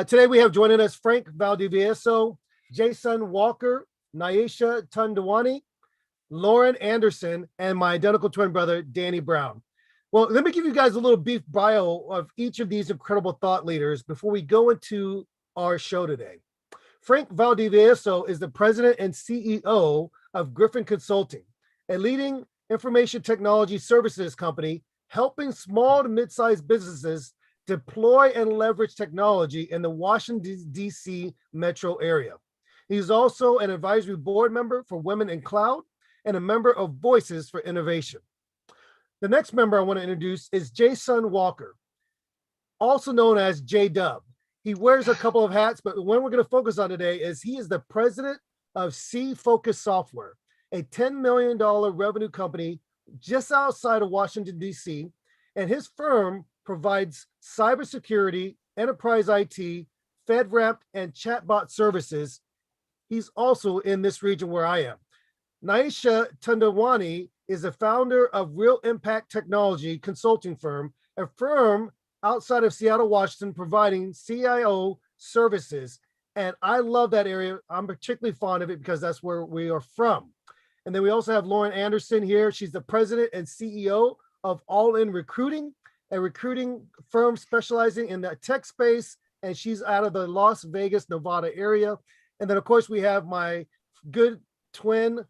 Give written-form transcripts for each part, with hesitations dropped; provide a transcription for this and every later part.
Today we have joining us Frank Vadivieso, Jasson Walker, Nyasha Tunduwani, Lauren Anderson, and my identical twin brother, Danny Brown. Well, let me give you guys a little brief bio of each of these incredible thought leaders before we go into our show today. Frank Vadivieso is the president and CEO of Griffin Consulting, a leading information technology services company helping small to mid-sized businesses deploy and leverage technology in the Washington, D.C. metro area. He's also an advisory board member for Women in Cloud and a member of Voices for Innovation. The next member I want to introduce is Jasson Walker, also known as J-Dub. He wears a couple of hats, but the one we're going to focus on today is he is the president of C-Focus Software, a $10 million revenue company just outside of Washington, D.C., and his firm provides cybersecurity, enterprise IT, FedRAMP, and chatbot services. He's also in this region where I am. Nyasha Tunduwani is the founder of Real Impact Technology Consulting Firm, a firm outside of Seattle, Washington, providing CIO services. And I love that area. I'm particularly fond of it because that's where we are from. And then we also have Lauren Anderson here. She's the president and CEO of All In Recruiting, a recruiting firm specializing in the tech space, and she's out of the Las Vegas, Nevada area. And then, of course, we have my good twin.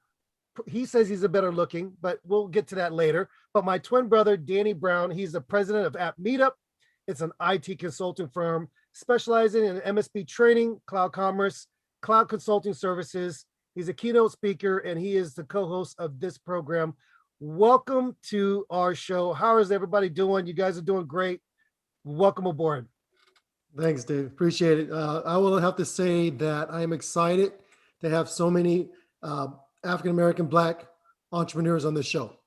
He says he's a better looking, but we'll get to that later. But my twin brother, Danny Brown, he's the president of App Meetup. It's an IT consulting firm specializing in MSP training, cloud commerce, cloud consulting services. He's a keynote speaker, and he is the co-host of this program. Welcome to our show. How is everybody doing? You guys are doing great. Welcome aboard. Thanks, Dave. Appreciate it. I will have to say that I am excited to have so many African-American Black entrepreneurs on the show.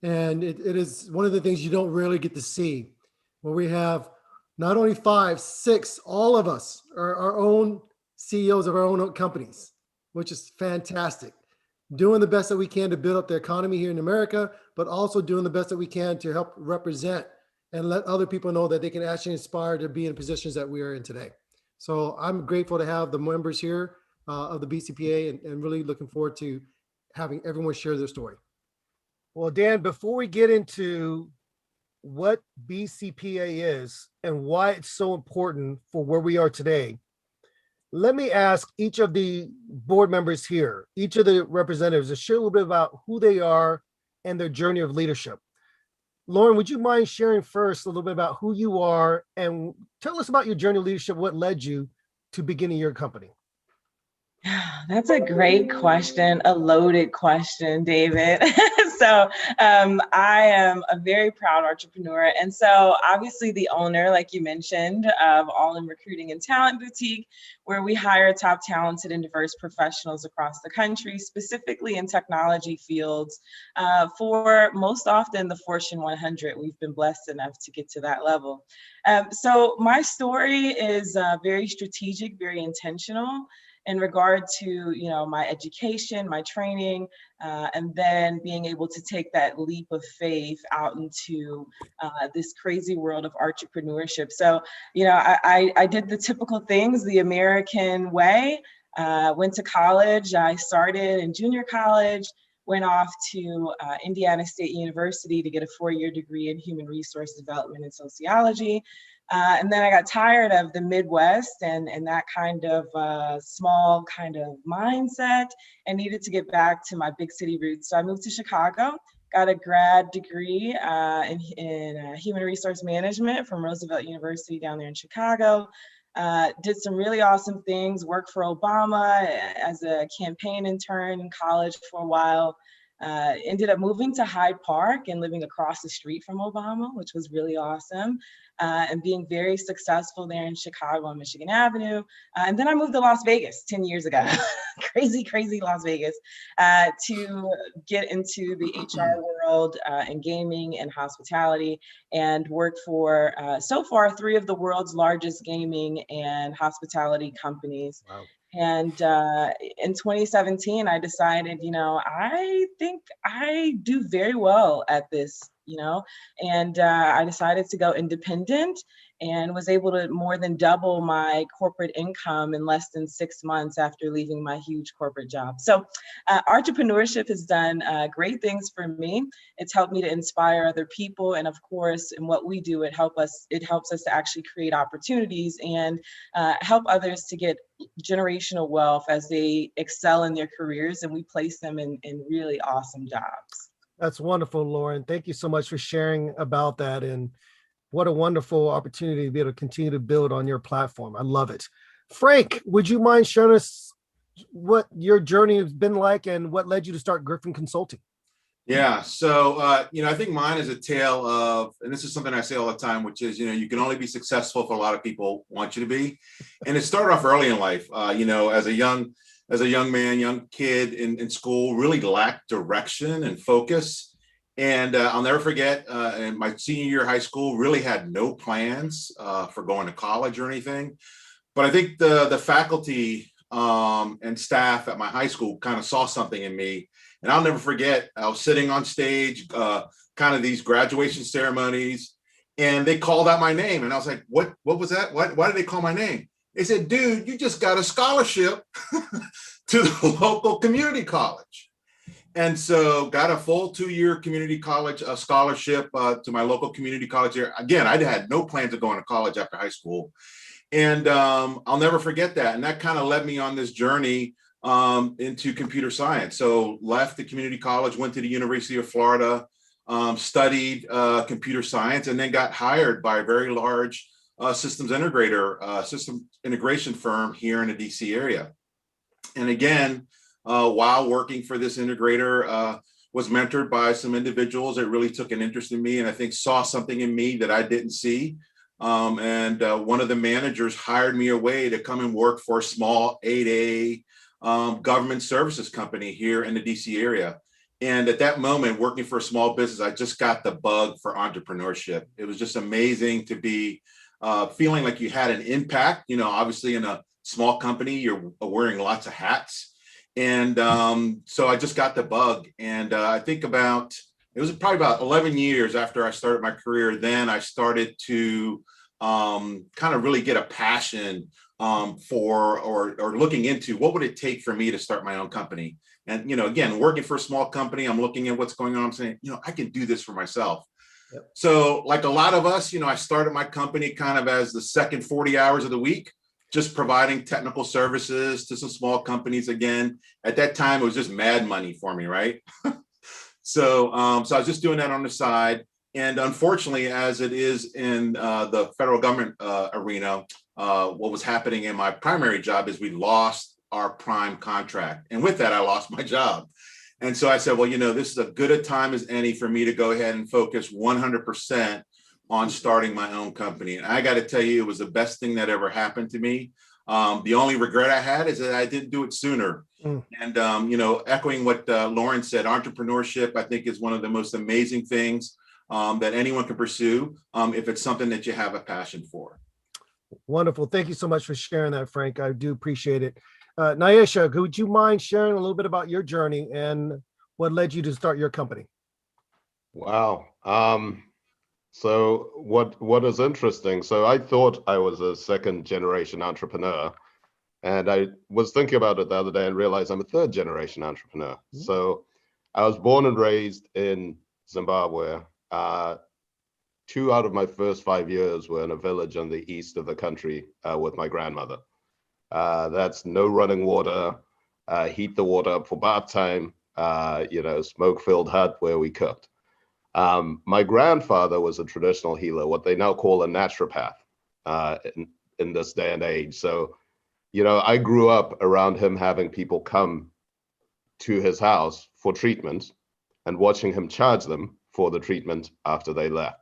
And it is one of the things you don't really get to see, where we have not only 5, 6, all of us are our own CEOs of our own companies, which is fantastic. Doing the best that we can to build up the economy here in America, but also doing the best that we can to help represent and let other people know that they can actually aspire to be in positions that we are in today. So I'm grateful to have the members here of the BCPA and really looking forward to having everyone share their story. Well, Dan, before we get into what BCPA is and why it's so important for where we are today, let me ask each of the board members here, each of the representatives, to share a little bit about who they are and their journey of leadership. Lauren, would you mind sharing first a little bit about who you are and tell us about your journey of leadership, what led you to beginning your company? That's a great question, a loaded question, David. So I am a very proud entrepreneur. And so obviously the owner, like you mentioned, of All In Recruiting and Talent Boutique, where we hire top talented and diverse professionals across the country, specifically in technology fields, for most often the Fortune 100. We've been blessed enough to get to that level. So my story is very strategic, very intentional in regard to, my education, my training, and then being able to take that leap of faith out into this crazy world of entrepreneurship. So, I did the typical things the American way. Went to college. I started in junior college, went off to Indiana State University to get a 4-year degree in human resource development and sociology. And then I got tired of the Midwest and that kind of small kind of mindset and needed to get back to my big city roots. So I moved to Chicago, got a grad degree in human resource management from Roosevelt University down there in Chicago. Did some really awesome things, worked for Obama as a campaign intern in college for a while. Ended up moving to Hyde Park and living across the street from Obama, which was really awesome, and being very successful there in Chicago on Michigan Avenue. And then I moved to Las Vegas 10 years ago, crazy Las Vegas, to get into the HR world and gaming and hospitality, and worked for, so far, 3 of the world's largest gaming and hospitality companies. Wow. And in 2017, I decided, I think I do very well at this, and I decided to go independent and was able to more than double my corporate income in less than 6 months after leaving my huge corporate job. So entrepreneurship has done great things for me. It's helped me to inspire other people. And of course, in what we do, it helps us to actually create opportunities and help others to get generational wealth as they excel in their careers, and we place them in really awesome jobs. That's wonderful, Lauren. Thank you so much for sharing about that. And what a wonderful opportunity to be able to continue to build on your platform. I love it. Frank, would you mind sharing us what your journey has been like and what led you to start Griffin Consulting? Yeah. So, I think mine is a tale of, and this is something I say all the time, which is, you can only be successful if a lot of people want you to be. And it started off early in life, as a young man, young kid in school, really lacked direction and focus. And I'll never forget, in my senior year of high school, really had no plans for going to college or anything. But I think the faculty and staff at my high school kind of saw something in me. And I'll never forget, I was sitting on stage, kind of these graduation ceremonies, and they called out my name. And I was like, what was that? Why did they call my name? They said, dude, you just got a scholarship to the local community college. And so got a full 2-year community college scholarship to my local community college here. Again, I had no plans of going to college after high school. And I'll never forget that. And that kind of led me on this journey into computer science. So left the community college, went to the University of Florida, studied computer science, and then got hired by a very large system integration firm here in the DC area. And again, while working for this integrator, was mentored by some individuals that really took an interest in me and I think saw something in me that I didn't see. And one of the managers hired me away to come and work for a small 8A government services company here in the DC area. And at that moment, working for a small business, I just got the bug for entrepreneurship. It was just amazing to be feeling like you had an impact. Obviously in a small company, you're wearing lots of hats. And so I just got the bug. And I think it was probably about 11 years after I started my career, then I started to kind of really get a passion for or looking into what would it take for me to start my own company. And, again, working for a small company, I'm looking at what's going on. I'm saying, I can do this for myself. Yep. So like a lot of us, I started my company kind of as the second 40 hours of the week, just providing technical services to some small companies. Again, at that time, it was just mad money for me, right? So I was just doing that on the side. And unfortunately, as it is in the federal government arena, what was happening in my primary job is we lost our prime contract. And with that, I lost my job. And so I said, well, this is as good a time as any for me to go ahead and focus 100% on starting my own company. And I got to tell you, it was the best thing that ever happened to me. The only regret I had is that I didn't do it sooner. And, echoing what Lauren said, entrepreneurship, I think, is one of the most amazing things that anyone can pursue if it's something that you have a passion for. Wonderful. Thank you so much for sharing that, Frank. I do appreciate it. Nyasha, would you mind sharing a little bit about your journey and what led you to start your company? Wow. So what is interesting, so I thought I was a second generation entrepreneur, and I was thinking about it the other day and realized I'm a third generation entrepreneur. Mm-hmm. So I was born and raised in Zimbabwe. 2 out of my first 5 years were in a village on the east of the country with my grandmother. That's no running water, heat the water up for bath time, smoke-filled hut where we cooked. My grandfather was a traditional healer, what they now call a naturopath in this day and age. So, I grew up around him having people come to his house for treatment and watching him charge them for the treatment after they left.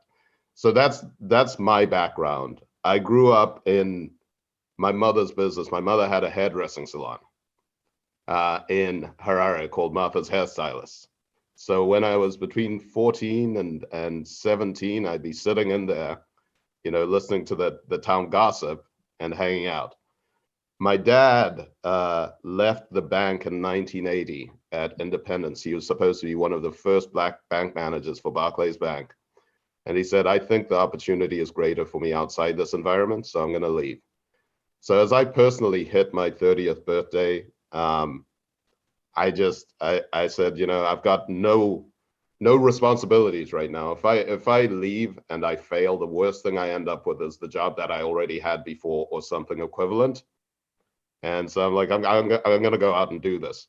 So that's my background. I grew up in my mother's business. My mother had a hairdressing salon in Harare called Martha's Hairstylists. So when I was between 14 and 17, I'd be sitting in there, listening to the town gossip and hanging out. My dad left the bank in 1980 at Independence. He was supposed to be one of the first Black bank managers for Barclays Bank. And he said, I think the opportunity is greater for me outside this environment, so I'm going to leave. So as I personally hit my 30th birthday, I said, I've got no responsibilities right now. If I leave and I fail, the worst thing I end up with is the job that I already had before or something equivalent. And so I'm like, I'm going to go out and do this.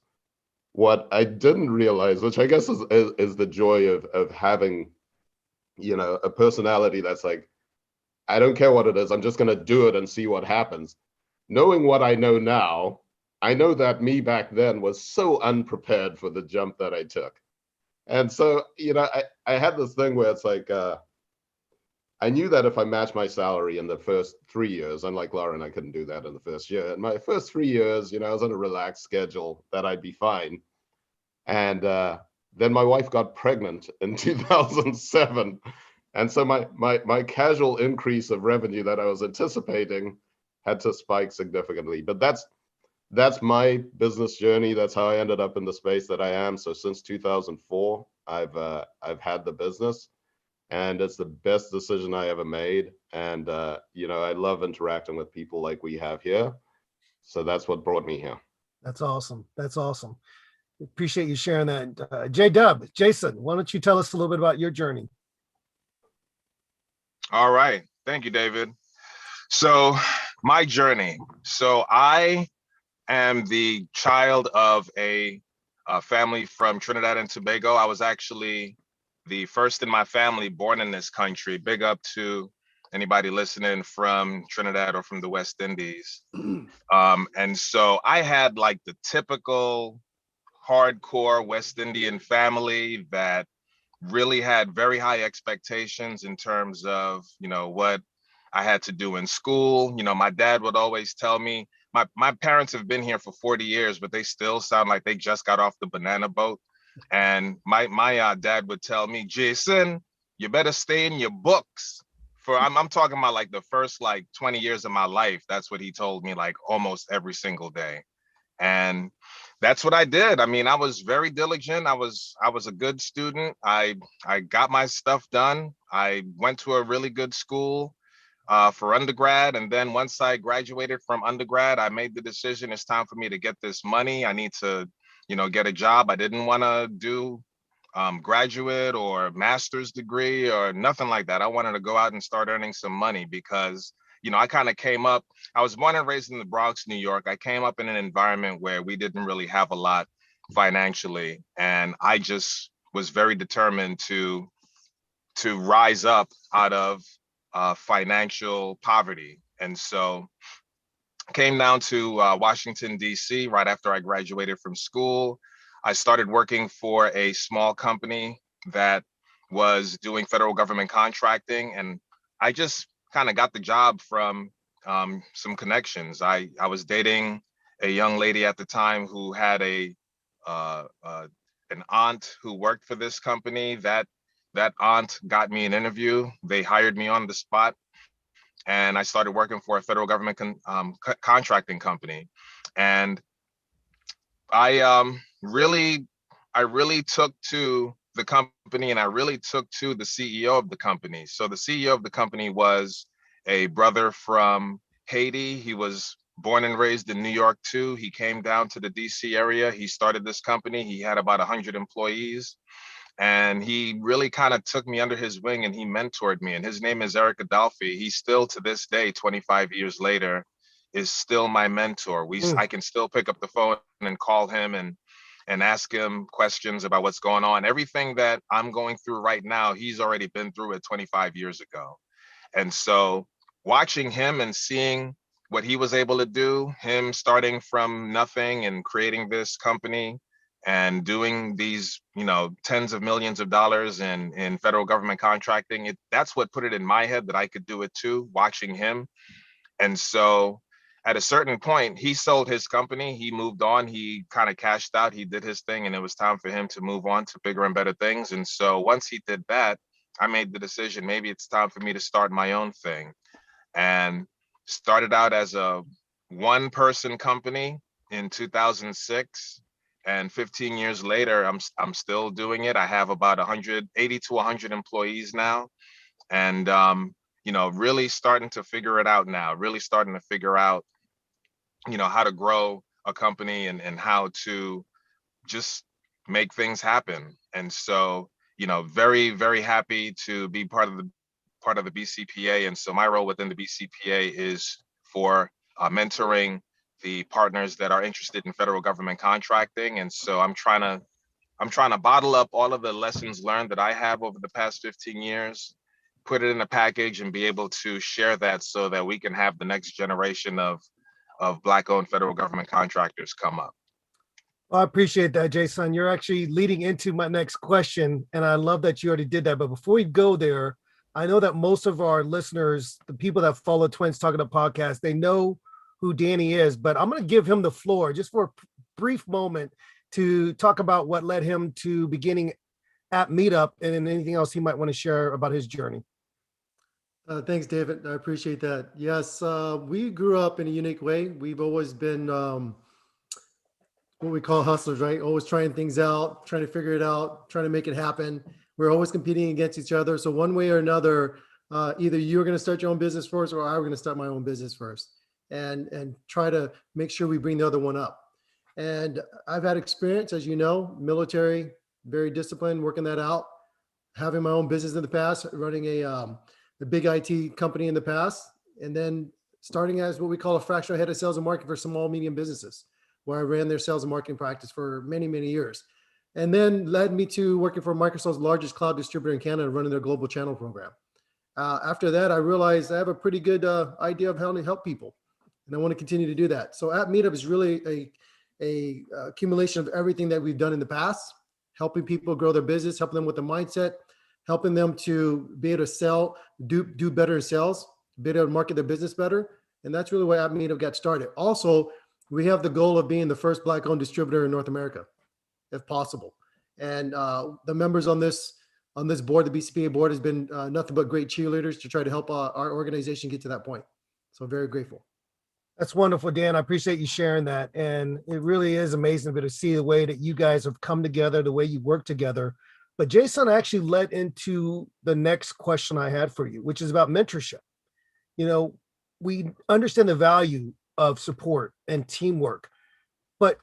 What I didn't realize, which I guess is the joy of having, a personality that's like, I don't care what it is, I'm just going to do it and see what happens. Knowing what I know now, I know that me back then was so unprepared for the jump that I took. And so, I had this thing where it's like, I knew that if I matched my salary in the first 3 years, unlike Lauren, I couldn't do that in the first year. In my first 3 years, I was on a relaxed schedule, that I'd be fine. And then my wife got pregnant in 2007. And so my casual increase of revenue that I was anticipating had to spike significantly. But that's my business journey. That's how I ended up in the space that I am. So since 2004, I've had the business, and it's the best decision I ever made. And I love interacting with people like we have here. So that's what brought me here. That's awesome. That's awesome. Appreciate you sharing that. J-Dub, Jason, why don't you tell us a little bit about your journey? All right. Thank you, David. So my journey. So I am the child of a family from Trinidad and Tobago. I was actually the first in my family born in this country. Big up to anybody listening from Trinidad or from the West Indies. And so I had like the typical hardcore West Indian family that really had very high expectations in terms of, what I had to do in school. My dad would always tell me, my parents have been here for 40 years, but they still sound like they just got off the banana boat. And my dad would tell me, Jason, you better stay in your books. I'm talking about like the first like 20 years of my life. That's what he told me like almost every single day. And that's what I did. I mean, I was very diligent. I was a good student. I got my stuff done. I went to a really good school for undergrad. And then once I graduated from undergrad, I made the decision, it's time for me to get this money. I need to, get a job. I didn't want to do graduate or master's degree or nothing like that. I wanted to go out and start earning some money because I kind of came up, I was born and raised in the Bronx, New York. I came up in an environment where we didn't really have a lot financially. And I just was very determined to rise up out of financial poverty. And so came down to Washington, D.C. right after I graduated from school. I started working for a small company that was doing federal government contracting. And I just kind of got the job from some connections. I was dating a young lady at the time who had an aunt who worked for this company. That aunt got me an interview. They hired me on the spot, and I started working for a federal government contracting company. And I really took to the company, and I really took to the CEO of the company. So the CEO of the company was a brother from Haiti. He was born and raised in New York too. He came down to the DC area. He started this company. He had about 100 employees. And he really kind of took me under his wing and he mentored me. And his name is Eric Adolphi. He still to this day, 25 years later, is still my mentor. I can still pick up the phone and call him and ask him questions about what's going on. Everything that I'm going through right now, he's already been through it 25 years ago. And so watching him and seeing what he was able to do, him starting from nothing and creating this company and doing these, tens of millions of dollars in federal government contracting, that's what put it in my head that I could do it too, watching him. And so at a certain point, he sold his company, he moved on, he kind of cashed out, he did his thing, and it was time for him to move on to bigger and better things. And so once he did that, I made the decision, maybe it's time for me to start my own thing. And started out as a one-person company in 2006. And 15 years later, I'm still doing it. I have about 180 to 100 employees now. and really starting to figure it out now, really starting to figure out, how to grow a company and how to just make things happen. And so, very, very happy to be part of the BCPA. And so my role within the BCPA is for mentoring the partners that are interested in federal government contracting. And so I'm trying to bottle up all of the lessons learned that I have over the past 15 years, put it in a package, and be able to share that so that we can have the next generation of Black-owned federal government contractors come up. I appreciate that, Jason. You're actually leading into my next question, and I love that you already did that. But before we go there, I know that most of our listeners, the people that follow Twins Talking Up podcast, they know who Danny is, but I'm going to give him the floor just for a brief moment to talk about what led him to beginning at Meetup and anything else he might want to share about his journey. Thanks, David. I appreciate that. Yes, we grew up in a unique way. We've always been what we call hustlers, right? Always trying things out, trying to figure it out, trying to make it happen. We're always competing against each other. So one way or another, either you're going to start your own business first, or I'm going to start my own business first, and try to make sure we bring the other one up. And I've had experience, as you know, military, very disciplined, working that out, having my own business in the past, running a big IT company in the past, and then starting as what we call a fractional head of sales and marketing for small, medium businesses, where I ran their sales and marketing practice for many, many years. And then led me to working for Microsoft's largest cloud distributor in Canada, running their global channel program. After that, I realized I have a pretty good idea of how to help people, and I want to continue to do that. So at Meetup is really a accumulation of everything that we've done in the past, helping people grow their business, helping them with the mindset, helping them to be able to sell, do better in sales, be able to market their business better. And that's really why App Meetup got started. Also, we have the goal of being the first Black-owned distributor in North America, if possible. And the members on this board, the BCPA board, has been nothing but great cheerleaders to try to help our organization get to that point. So very grateful. That's wonderful, Dan. I appreciate you sharing that. And it really is amazing to see the way that you guys have come together, the way you work together. But Jason actually led into the next question I had for you, which is about mentorship. We understand the value of support and teamwork, but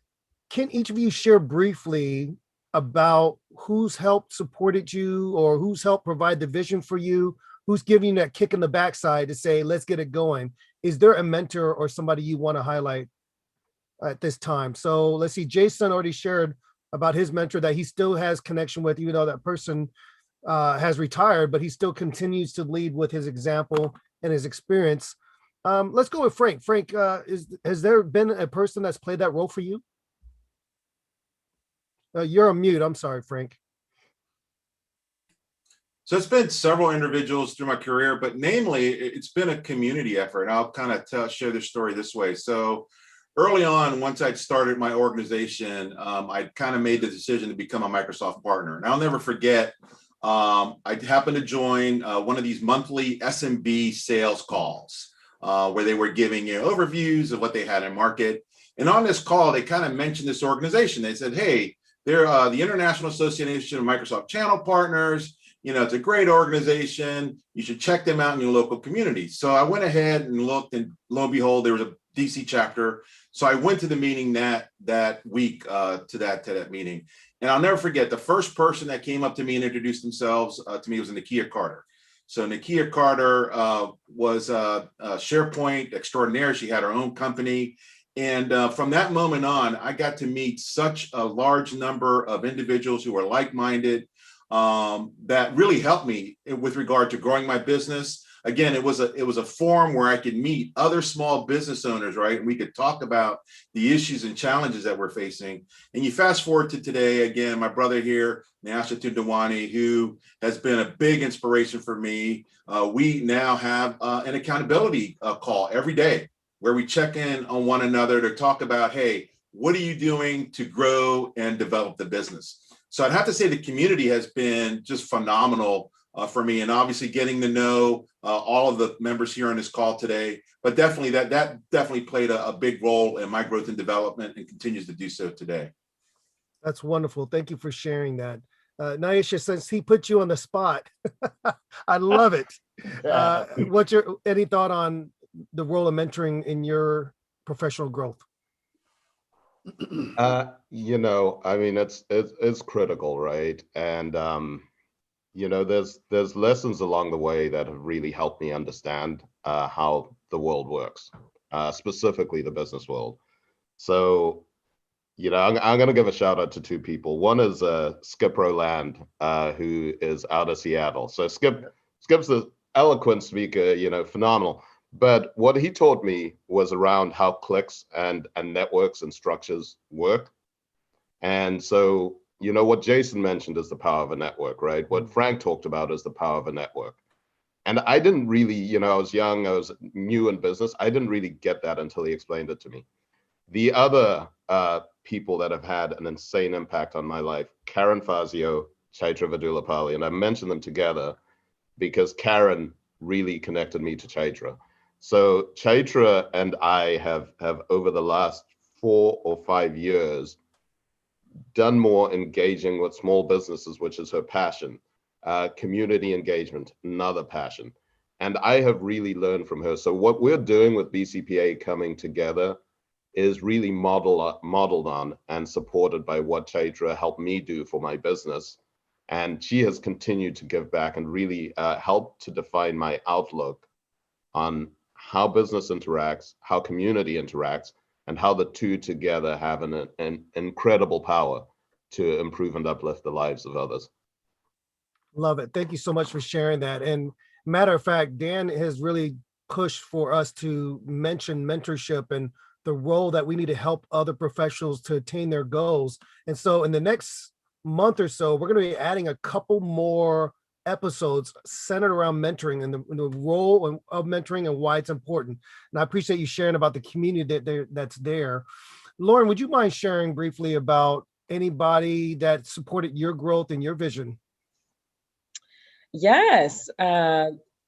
can each of you share briefly about who's helped supported you, or who's helped provide the vision for you, who's giving you that kick in the backside to say, let's get it going? Is there a mentor or somebody you want to highlight at this time? So let's see, Jason already shared about his mentor that he still has connection with, even though that person has retired, but he still continues to lead with his example and his experience. Let's go with Frank. Frank, has there been a person that's played that role for you? You're on mute. I'm sorry, Frank. So it's been several individuals through my career, but namely, it's been a community effort. And I'll kind of share this story this way. So early on, once I'd started my organization, I kind of made the decision to become a Microsoft partner. And I'll never forget, I happened to join one of these monthly SMB sales calls where they were giving overviews of what they had in market. And on this call, they kind of mentioned this organization. They said, hey, they're the International Association of Microsoft Channel Partners. It's a great organization. You should check them out in your local community. So I went ahead and looked, and lo and behold, there was a DC chapter. So I went to the meeting that week to that meeting. And I'll never forget, the first person that came up to me and introduced themselves to me was Nakia Carter. So Nakia Carter was a SharePoint extraordinaire. She had her own company. And from that moment on, I got to meet such a large number of individuals who were like-minded, that really helped me with regard to growing my business. Again, it was a forum where I could meet other small business owners, right? And we could talk about the issues and challenges that we're facing. And you fast forward to today, again, my brother here, Nyasha Tunduwani, who has been a big inspiration for me. We now have an accountability call every day where we check in on one another to talk about, hey, what are you doing to grow and develop the business? So I'd have to say the community has been just phenomenal for me, and obviously getting to know all of the members here on this call today. But definitely that definitely played a big role in my growth and development, and continues to do so today. That's wonderful. Thank you for sharing that. Nyasha, since he put you on the spot, I love it. What's your any thought on the role of mentoring in your professional growth? You know, I mean, it's critical, right? And you know, there's lessons along the way that have really helped me understand how the world works, specifically the business world. So, you know, I'm going to give a shout out to two people. One is Skip Rowland, who is out of Seattle. So Skip's an eloquent speaker, you know, phenomenal. But what he taught me was around how cliques and networks and structures work. And so, you know, what Jason mentioned is the power of a network, right? What Frank talked about is the power of a network. And I didn't really, you know, I was young, I was new in business. I didn't really get that until he explained it to me. The other people that have had an insane impact on my life, Karen Fazio, Chaitra Vadulapalli, and I mentioned them together because Karen really connected me to Chaitra. So Chaitra and I have over the last 4 or 5 years done more engaging with small businesses, which is her passion, community engagement, another passion. And I have really learned from her. So what we're doing with BCPA coming together is really modeled on and supported by what Chaitra helped me do for my business. And she has continued to give back and really help to define my outlook on how business interacts, how community interacts, and how the two together have an incredible power to improve and uplift the lives of others. Love it. Thank you so much for sharing that. And matter of fact, Dan has really pushed for us to mention mentorship and the role that we need to help other professionals to attain their goals. And so in the next month or so, we're going to be adding a couple more episodes centered around mentoring and the role of mentoring and why it's important. And I appreciate you sharing about the community that's there. Lauren, would you mind sharing briefly about anybody that supported your growth and your vision? Yes,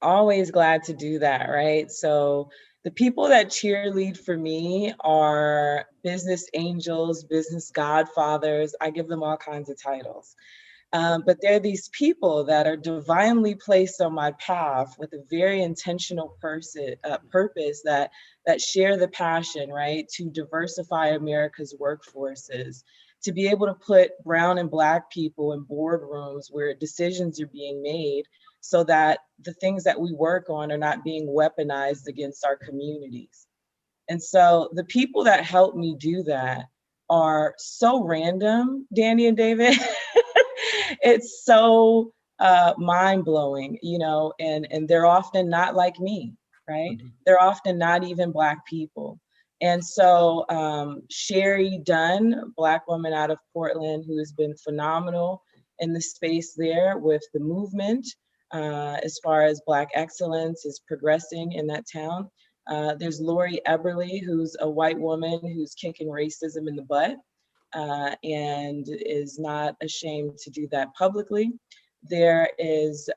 always glad to do that, right? So the people that cheerlead for me are business angels, business godfathers. I give them all kinds of titles. But they're these people that are divinely placed on my path with a very intentional purpose that share the passion, right, to diversify America's workforces, to be able to put brown and Black people in boardrooms where decisions are being made so that the things that we work on are not being weaponized against our communities. And so the people that help me do that are so random, Danny and David. It's so mind-blowing, you know, and they're often not like me, right? Mm-hmm. They're often not even Black people. And so Sherry Dunn, Black woman out of Portland, who has been phenomenal in the space there with the movement as far as Black excellence is progressing in that town. There's Lori Eberly, who's a white woman who's kicking racism in the butt and is not ashamed to do that publicly. There is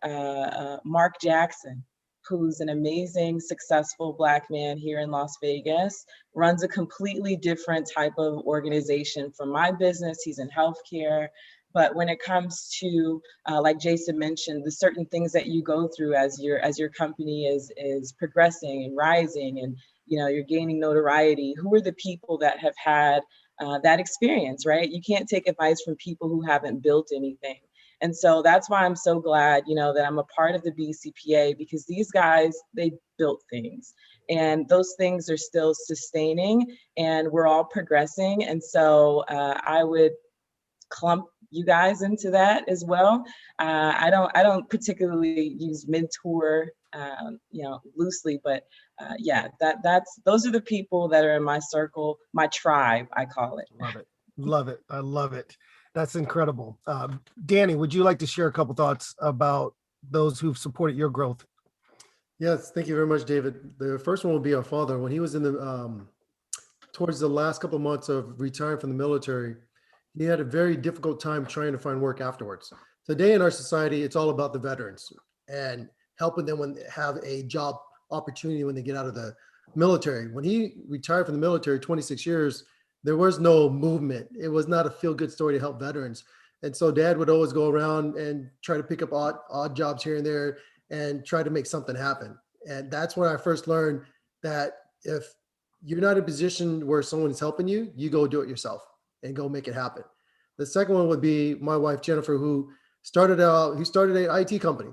Mark Jackson, who's an amazing, successful Black man here in Las Vegas, runs a completely different type of organization from my business. He's in healthcare. But when it comes to, like Jason mentioned, the certain things that you go through as your company is progressing and rising, and you know you're gaining notoriety, who are the people that have had that experience, right? You can't take advice from people who haven't built anything. And so that's why I'm so glad, you know, that I'm a part of the BCPA, because these guys, they built things and those things are still sustaining and we're all progressing. And so I would clump you guys into that as well. I don't particularly use mentor, you know, loosely, but yeah, those are the people that are in my circle, my tribe, I call it. Love it. Love it. I love it. That's incredible. Danny, would you like to share a couple thoughts about those who've supported your growth? Yes, thank you very much, David. The first one will be our father. When he was in the towards the last couple of months of retiring from the military, he had a very difficult time trying to find work afterwards. Today in our society, it's all about the veterans and helping them when they have a job opportunity when they get out of the military. When he retired from the military, 26 years, there was no movement. It was not a feel-good story to help veterans. And so dad would always go around and try to pick up odd jobs here and there and try to make something happen. And that's when I first learned that if you're not in a position where someone's helping you, you go do it yourself and go make it happen. The second one would be my wife, Jennifer, who started an IT company.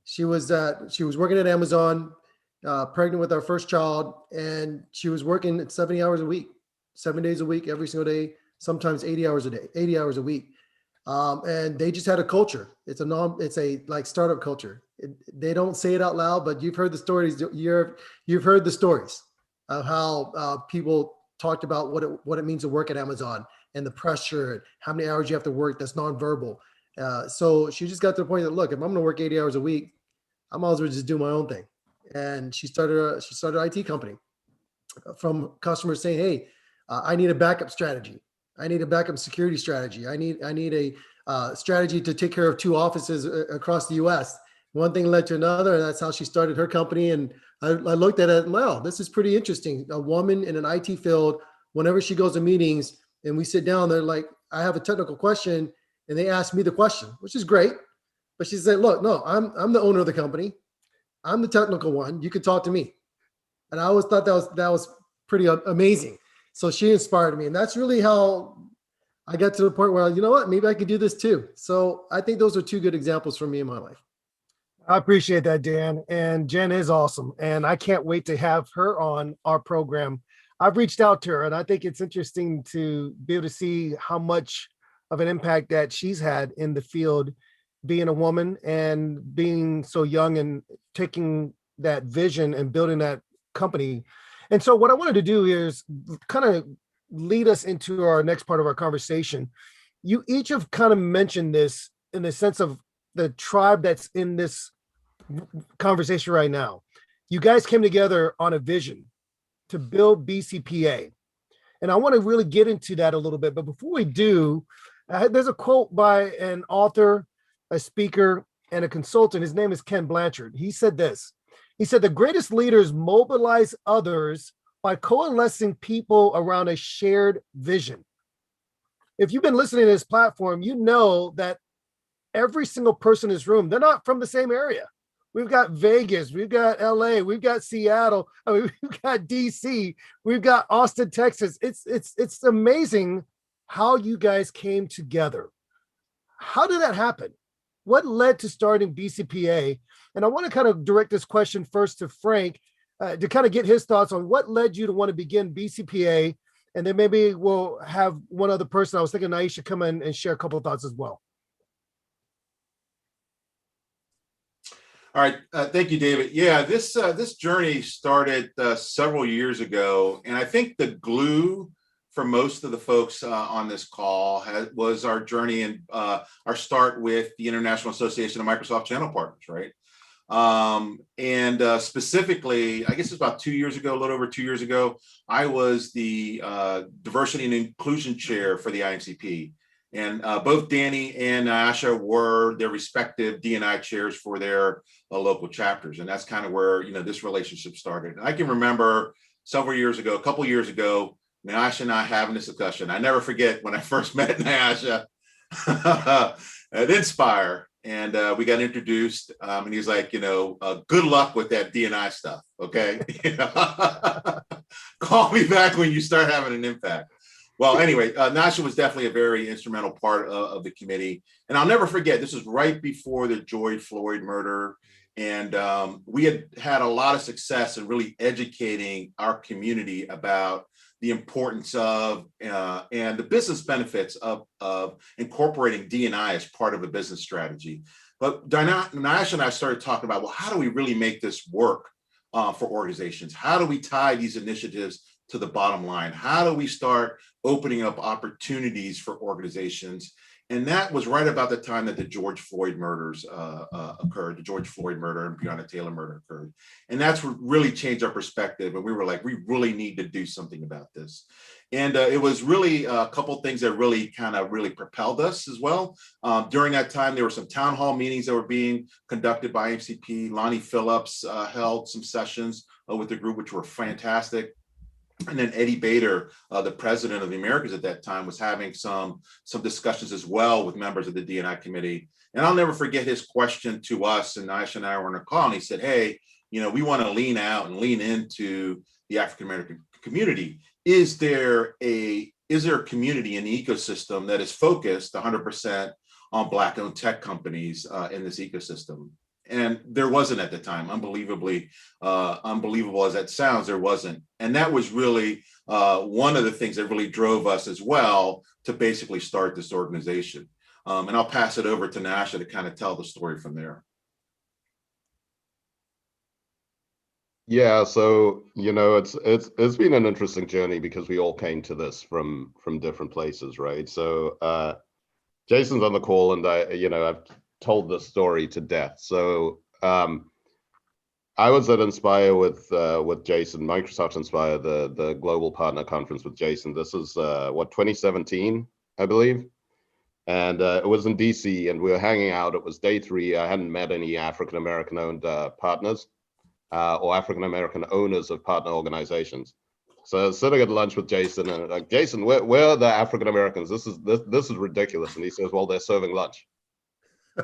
She was working at Amazon, pregnant with our first child, and she was working 70 hours a week, 7 days a week, every single day, sometimes 80 hours a day, 80 hours a week. And they just had a culture. It's a like startup culture. They don't say it out loud, but you've heard the stories. You've heard the stories of how people talked about what it means to work at Amazon and the pressure, and how many hours you have to work that's nonverbal. So she just got to the point that, look, if I'm going to work 80 hours a week, I might as well just do my own thing. And she started an IT company from customers saying, hey, I need a backup strategy. I need a backup security strategy. I need a strategy to take care of 2 offices across the US. One thing led to another, and that's how she started her company. And I looked at it, wow, this is pretty interesting. A woman in an IT field, whenever she goes to meetings and we sit down, they're like, I have a technical question, and they ask me the question, which is great. But she said, look, no, I'm the owner of the company. I'm the technical one. You can talk to me. And I always thought that was pretty amazing. So she inspired me. And that's really how I got to the point where, you know what, maybe I could do this too. So I think those are 2 good examples for me in my life. I appreciate that, Dan. And Jen is awesome. And I can't wait to have her on our program. I've reached out to her, and I think it's interesting to be able to see how much of an impact that she's had in the field, being a woman and being so young and taking that vision and building that company. And so what I wanted to do is kind of lead us into our next part of our conversation. You each have kind of mentioned this in the sense of the tribe that's in this conversation right now. You guys came together on a vision to build BCPA. And I want to really get into that a little bit. But before we do, there's a quote by an author, a speaker, and a consultant. His name is Ken Blanchard. He said this. He said, the greatest leaders mobilize others by coalescing people around a shared vision. If you've been listening to this platform, you know that every single person in this room, they're not from the same area. We've got Vegas, we've got LA, we've got Seattle, we've got DC, we've got Austin, Texas. It's amazing how you guys came together. How did that happen? What led to starting BCPA? And I want to kind of direct this question first to Frank to kind of get his thoughts on what led you to want to begin BCPA. And then maybe we'll have one other person. I was thinking Nyasha come in and share a couple of thoughts as well. All right, thank you, David. Yeah, this journey started several years ago, and I think the glue for most of the folks on this call was our journey and our start with the International Association of Microsoft Channel Partners, right? And specifically, I guess it's about 2 years ago, a little over 2 years ago, I was the diversity and inclusion chair for the IMCP. And both Danny and Nyasha were their respective D&I chairs for their local chapters. And that's kind of where, this relationship started. And I can remember several years ago, a couple of years ago, Nyasha and I having this discussion. I never forget when I first met Nyasha at Inspire. And we got introduced, and he's like, good luck with that D&I stuff, okay? Call me back when you start having an impact. Well, anyway, Nyasha was definitely a very instrumental part of the committee. And I'll never forget, this was right before the George Floyd murder. And we had a lot of success in really educating our community about the importance of and the business benefits of incorporating D&I as part of a business strategy. But Nyasha and I started talking about, well, how do we really make this work for organizations? How do we tie these initiatives to the bottom line? How do we start opening up opportunities for organizations? And that was right about the time that the George Floyd murders occurred, the George Floyd murder and Breonna Taylor murder occurred. And that's what really changed our perspective. And we were like, we really need to do something about this. And it was really a couple of things that really propelled us as well. During that time, there were some town hall meetings that were being conducted by IMCP. Lonnie Phillips held some sessions with the group, which were fantastic. And then Eddie Bader, the president of the Americas at that time, was having some discussions as well with members of the D&I committee. And I'll never forget his question to us, and Nyasha and I were on a call, and he said, hey, we want to lean out and lean into the African-American community. Is there a community in the ecosystem that is focused 100% on Black-owned tech companies in this ecosystem? And there wasn't at the time. Unbelievable as that sounds, there wasn't. And that was really one of the things that really drove us as well to basically start this organization. And I'll pass it over to Nyasha to kind of tell the story from there. Yeah, so it's been an interesting journey because we all came to this from different places, right? So Jason's on the call, and I've told this story to death. So I was at Inspire with Jason, Microsoft Inspire, the global partner conference with Jason. This is 2017, I believe. And it was in DC, and we were hanging out. It was day 3. I hadn't met any African-American owned partners or African-American owners of partner organizations. So I was sitting at lunch with Jason, and like, Jason, where are the African-Americans? This is ridiculous. And he says, well, they're serving lunch.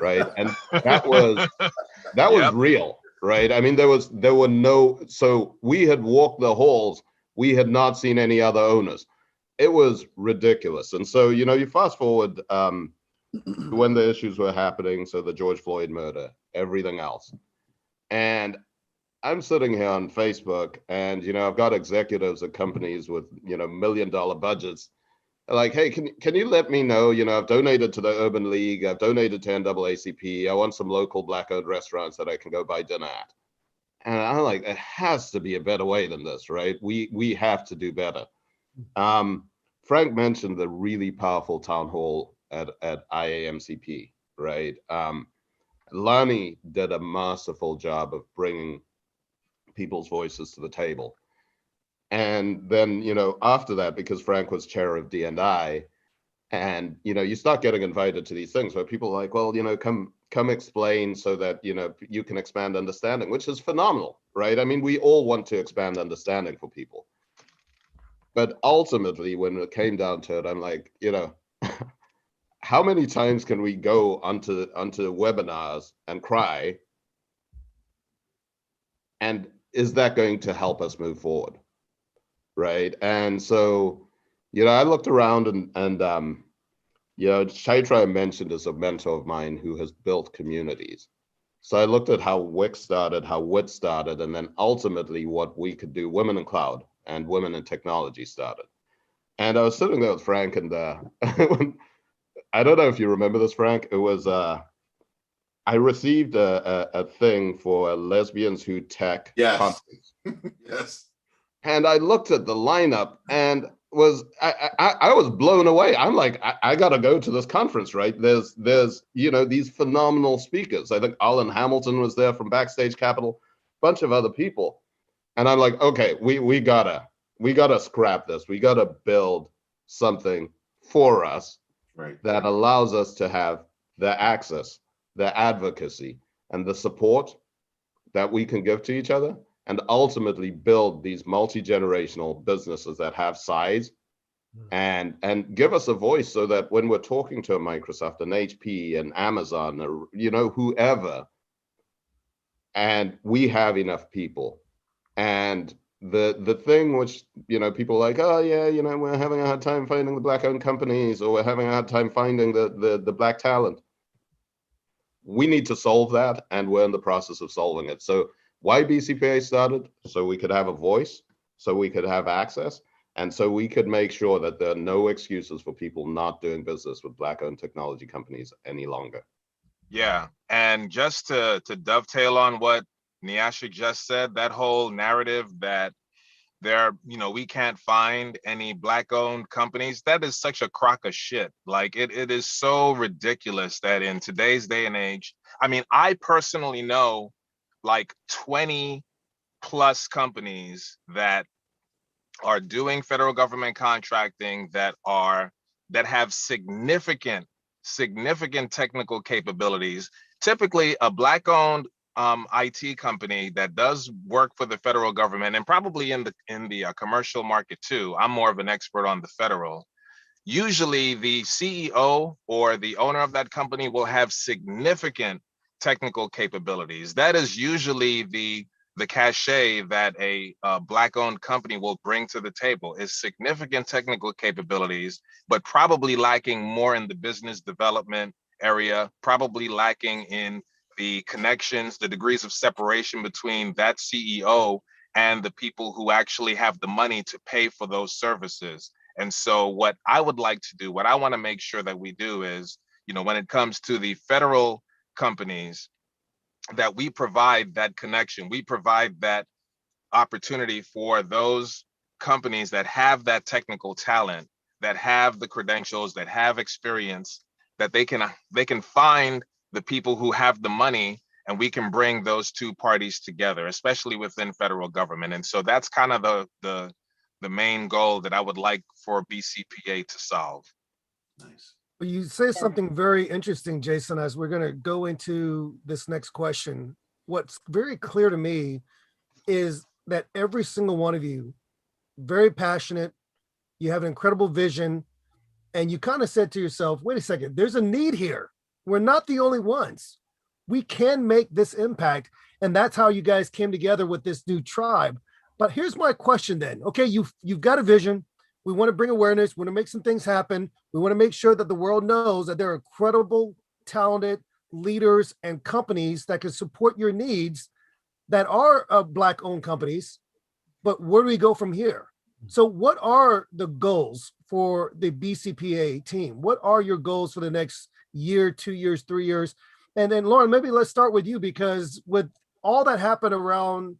Right. And that was real. Right. I mean, so we had walked the halls. We had not seen any other owners. It was ridiculous. And so, you fast forward when the issues were happening. So the George Floyd murder, everything else. And I'm sitting here on Facebook, and, I've got executives at companies with, $1 million budgets. Like, hey, can you let me know, I've donated to the Urban League, I've donated to NAACP, I want some local Black-owned restaurants that I can go buy dinner at. And I'm like, it has to be a better way than this, right? We have to do better. Frank mentioned the really powerful town hall at IAMCP, right? Lonnie did a masterful job of bringing people's voices to the table. And then, after that, because Frank was chair of D&I, and, you start getting invited to these things where people are like, well, come explain so that, you can expand understanding, which is phenomenal, right? I mean, we all want to expand understanding for people. But ultimately, when it came down to it, I'm like, how many times can we go onto webinars and cry? And is that going to help us move forward? Right. And so, I looked around and Chaitra mentioned is a mentor of mine who has built communities. So I looked at how Wix started, how WIT started, and then ultimately what we could do, Women in Cloud and Women in Technology started. And I was sitting there with Frank, and I don't know if you remember this, Frank. It was, I received a thing for Lesbians Who Tech conference. Yes. And I looked at the lineup and I was blown away. I'm like, I got to go to this conference, right? There's these phenomenal speakers. I think Alan Hamilton was there from Backstage Capital, a bunch of other people. And I'm like, okay, we gotta scrap this. We gotta build something for us that allows us to have the access, the advocacy, and the support that we can give to each other, and ultimately build these multi-generational businesses that have size and give us a voice so that when we're talking to a Microsoft, an HP, an Amazon, or, whoever, and we have enough people. And the thing which, people are like, oh yeah, we're having a hard time finding the Black-owned companies, or we're having a hard time finding the Black talent. We need to solve that, and we're in the process of solving it. So why BCPA started? So we could have a voice, so we could have access, and so we could make sure that there are no excuses for people not doing business with Black-owned technology companies any longer. Yeah, and just to dovetail on what Nyasha just said, that whole narrative that we can't find any Black-owned companies, that is such a crock of shit. Like it is so ridiculous that in today's day and age, I mean, I personally know like 20 plus companies that are doing federal government contracting that have significant technical capabilities. Typically a Black-owned IT company that does work for the federal government and probably in the commercial market too. I'm more of an expert on the federal. Usually the CEO or the owner of that company will have significant technical capabilities. That is usually the cachet that a Black-owned company will bring to the table, is significant technical capabilities, but probably lacking more in the business development area, probably lacking in the connections, the degrees of separation between that CEO and the people who actually have the money to pay for those services. And so what I would like to do, what I want to make sure that we do is, when it comes to the federal companies, that we provide that connection, we provide that opportunity for those companies that have that technical talent, that have the credentials, that have experience, that they can find the people who have the money, and we can bring those two parties together, especially within federal government. And so that's kind of the main goal that I would like for BCPA to solve. Nice. But you say something very interesting, Jason, as we're going to go into this next question. What's very clear to me is that every single one of you, very passionate, you have an incredible vision, and you kind of said to yourself, wait a second, there's a need here. We're not the only ones. We can make this impact. And that's how you guys came together with this new tribe. But here's my question then. Okay, you've got a vision. We want to bring awareness. We want to make some things happen. We want to make sure that the world knows that there are incredible, talented leaders and companies that can support your needs that are Black-owned companies. But where do we go from here? So what are the goals for the BCPA team? What are your goals for the next year, 2 years, 3 years? And then Lauren, maybe let's start with you, because with all that happened around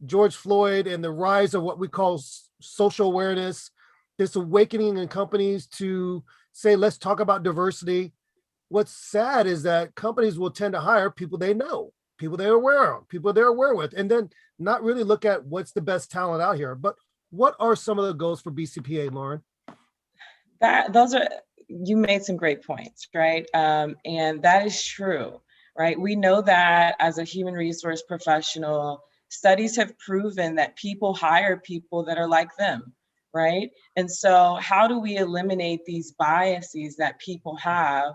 George Floyd and the rise of what we call social awareness, this awakening in companies to say, let's talk about diversity. What's sad is that companies will tend to hire people they know, people they're aware of, people they're aware with, and then not really look at what's the best talent out here. But what are some of the goals for BCPA, Lauren? You made some great points, right? And that is true, right? We know that as a human resource professional, studies have proven that people hire people that are like them, right? And so how do we eliminate these biases that people have,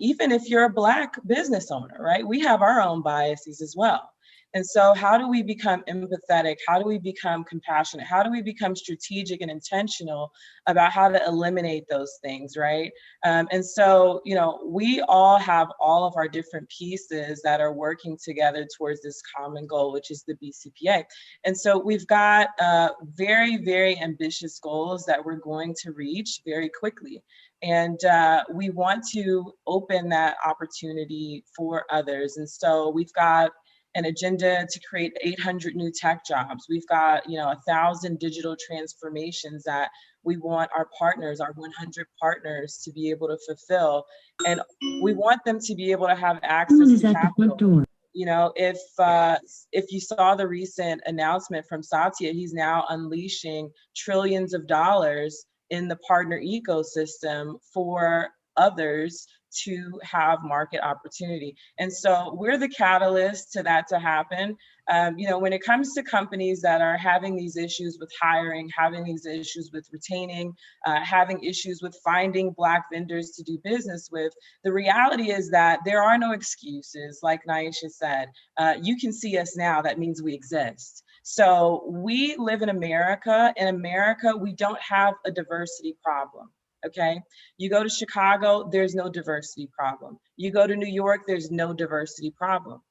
even if you're a Black business owner, right? We have our own biases as well. And so how do we become empathetic? How do we become compassionate? How do we become strategic and intentional about how to eliminate those things, right? And so, we all have all of our different pieces that are working together towards this common goal, which is the BCPA. And so we've got very, very ambitious goals that we're going to reach very quickly. And we want to open that opportunity for others. And so we've got an agenda to create 800 new tech jobs. We've got, 1,000 digital transformations that we want our partners, our 100 partners, to be able to fulfill. And we want them to be able to have access to capital. If you saw the recent announcement from Satya, he's now unleashing trillions of dollars in the partner ecosystem for others to have market opportunity. And so we're the catalyst to that to happen. When it comes to companies that are having these issues with hiring, having these issues with retaining, having issues with finding Black vendors to do business with, the reality is that there are no excuses. Like Nyasha said, you can see us now, that means we exist. So we live in America. In America, we don't have a diversity problem. Okay, you go to Chicago, there's no diversity problem. You go to New York, there's no diversity problem.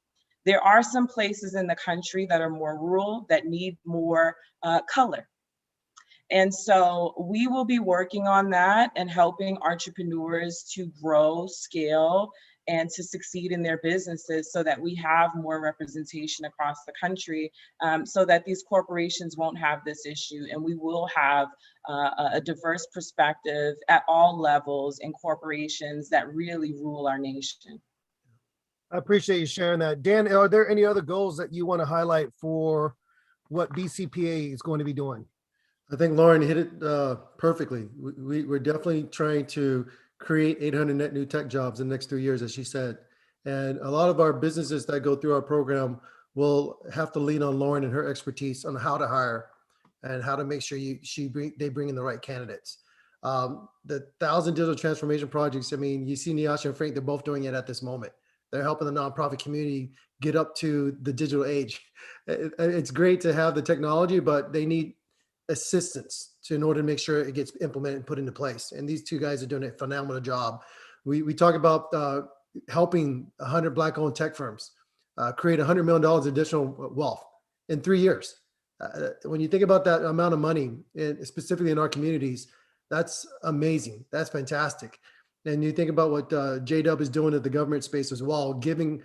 There are some places in the country that are more rural that need more color. And so we will be working on that and helping entrepreneurs to grow, scale, and to succeed in their businesses so that we have more representation across the country, so that these corporations won't have this issue, and we will have a diverse perspective at all levels in corporations that really rule our nation. I appreciate you sharing that. Dan, are there any other goals that you want to highlight for what BCPA is going to be doing? I think Lauren hit it perfectly. We're definitely trying to create 800 net new tech jobs in the next 3 years, as she said. And a lot of our businesses that go through our program will have to lean on Lauren and her expertise on how to hire and how to make sure they bring in the right candidates. The 1,000 digital transformation projects, I mean, you see Nyasha and Frank, they're both doing it at this moment. They're helping the nonprofit community get up to the digital age. It's great to have the technology, but they need assistance in order to make sure it gets implemented and put into place. And these two guys are doing a phenomenal job. We talk about helping 100 Black-owned tech firms create $100 million additional wealth in 3 years. When you think about that amount of money, specifically in our communities, that's amazing. That's fantastic. And you think about what J-Dub is doing at the government space as well, giving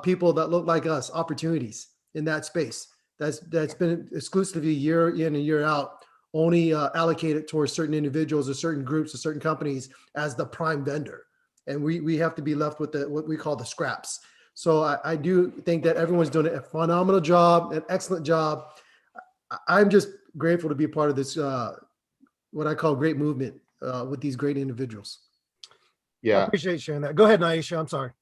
people that look like us opportunities in that space. That's been exclusively year in and year out, only allocated towards certain individuals or certain groups or certain companies as the prime vendor. And we have to be left with what we call the scraps. So I do think that everyone's doing a phenomenal job, an excellent job. I'm just grateful to be a part of this, what I call great movement with these great individuals. I Yeah, appreciate sharing that. Go ahead, Nyasha. I'm sorry.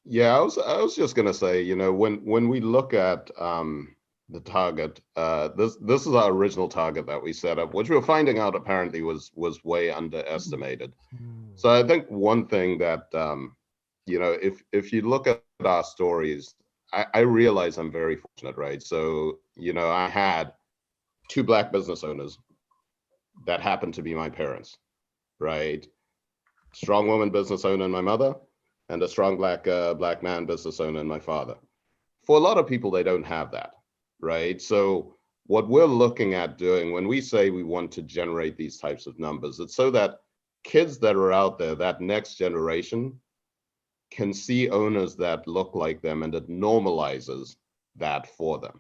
yeah. I was just gonna say, you know, when we look at the target, this is our original target that we set up, which we're finding out apparently was way underestimated. So I think one thing that you know, if you look at our stories, I realize I'm very fortunate, right? So, you know, I had 2 Black business owners that happened to be my parents, right? Strong woman business owner in my mother, and a strong black man business owner in my father. For a lot of people, they don't have that, right? So what we're looking at doing when we say we want to generate these types of numbers, it's so that kids that are out there, that next generation, can see owners that look like them, and it normalizes that for them,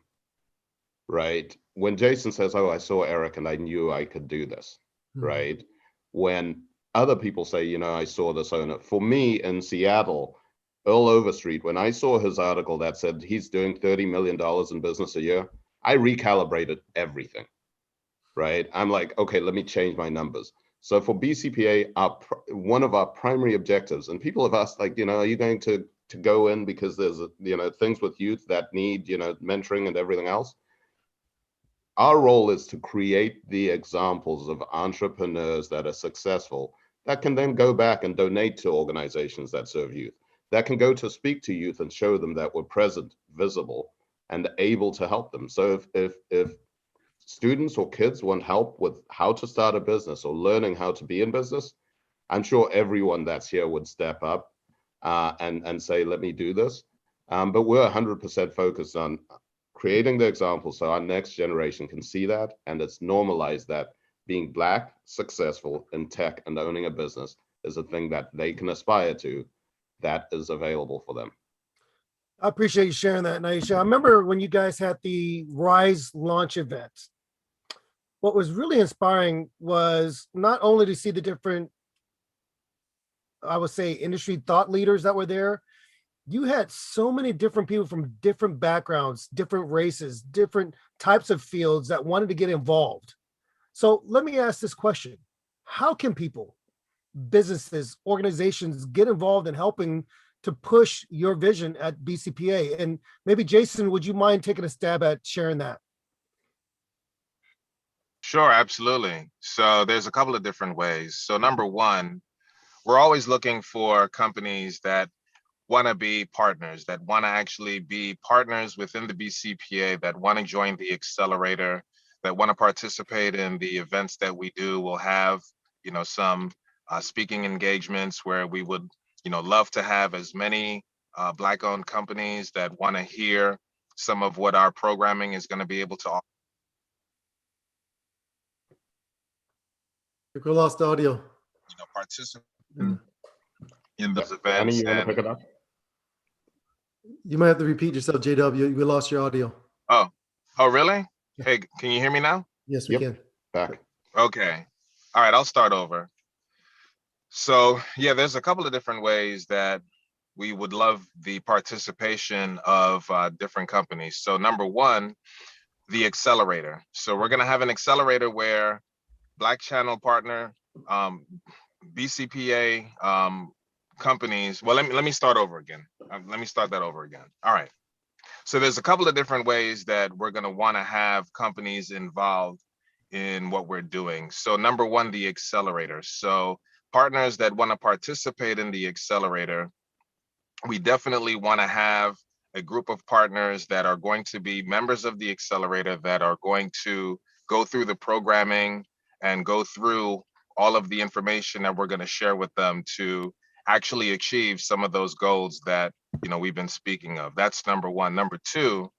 right? When Jason says, oh, I saw Eric and I knew I could do this, right? When other people say, you know, I saw this owner. For me in Seattle, Earl Overstreet, when I saw his article that said he's doing $30 million in business a year, I recalibrated everything, right? I'm like, okay, let me change my numbers. So for BCPA, one of our primary objectives, and people have asked, like, you know, are you going to go in because there's, you know, things with youth that need, you know, mentoring and everything else? Our role is to create the examples of entrepreneurs that are successful that can then go back and donate to organizations that serve youth, that can go to speak to youth and show them that we're present, visible, and able to help them. So if students or kids want help with how to start a business or learning how to be in business, I'm sure everyone that's here would step up and say, let me do this. But we're 100% focused on creating the example so our next generation can see that, and it's normalized that being Black, successful in tech and owning a business is a thing that they can aspire to, that is available for them. I appreciate you sharing that, Nyasha. I remember when you guys had the Rise launch event. What was really inspiring was not only to see the different, I would say, industry thought leaders that were there. You had so many different people from different backgrounds, different races, different types of fields that wanted to get involved. So let me ask this question. How can people, businesses, organizations get involved in helping to push your vision at BCPA? And maybe Jason, would you mind taking a stab at sharing that? Sure, absolutely. So there's a couple of different ways. So number one, we're always looking for companies that want to be partners, that want to actually be partners within the BCPA, that want to join the accelerator, that want to participate in the events that we do. We'll have, you know, some speaking engagements where we would, you know, love to have as many Black-owned companies that want to hear some of what our programming is going to be able to offer. We lost the audio. You know, participate in those events. Danny, you want to pick it up? You might have to repeat yourself, JW. We lost your audio. Oh, really? Hey, can you hear me now? Yes, we can. Back. Okay. All right, I'll start over. So yeah, there's a couple of different ways that we would love the participation of different companies. So number one, the accelerator. So we're gonna have an accelerator where Black channel partner, BCPA companies. Well, let me start over again. Let me start that over again. All right. So there's a couple of different ways that we're going to want to have companies involved in what we're doing. So number one, the accelerator. So partners that want to participate in the accelerator, we definitely want to have a group of partners that are going to be members of the accelerator that are going to go through the programming and go through all of the information that we're going to share with them to actually achieve some of those goals that we've been speaking of. That's number one. Number two,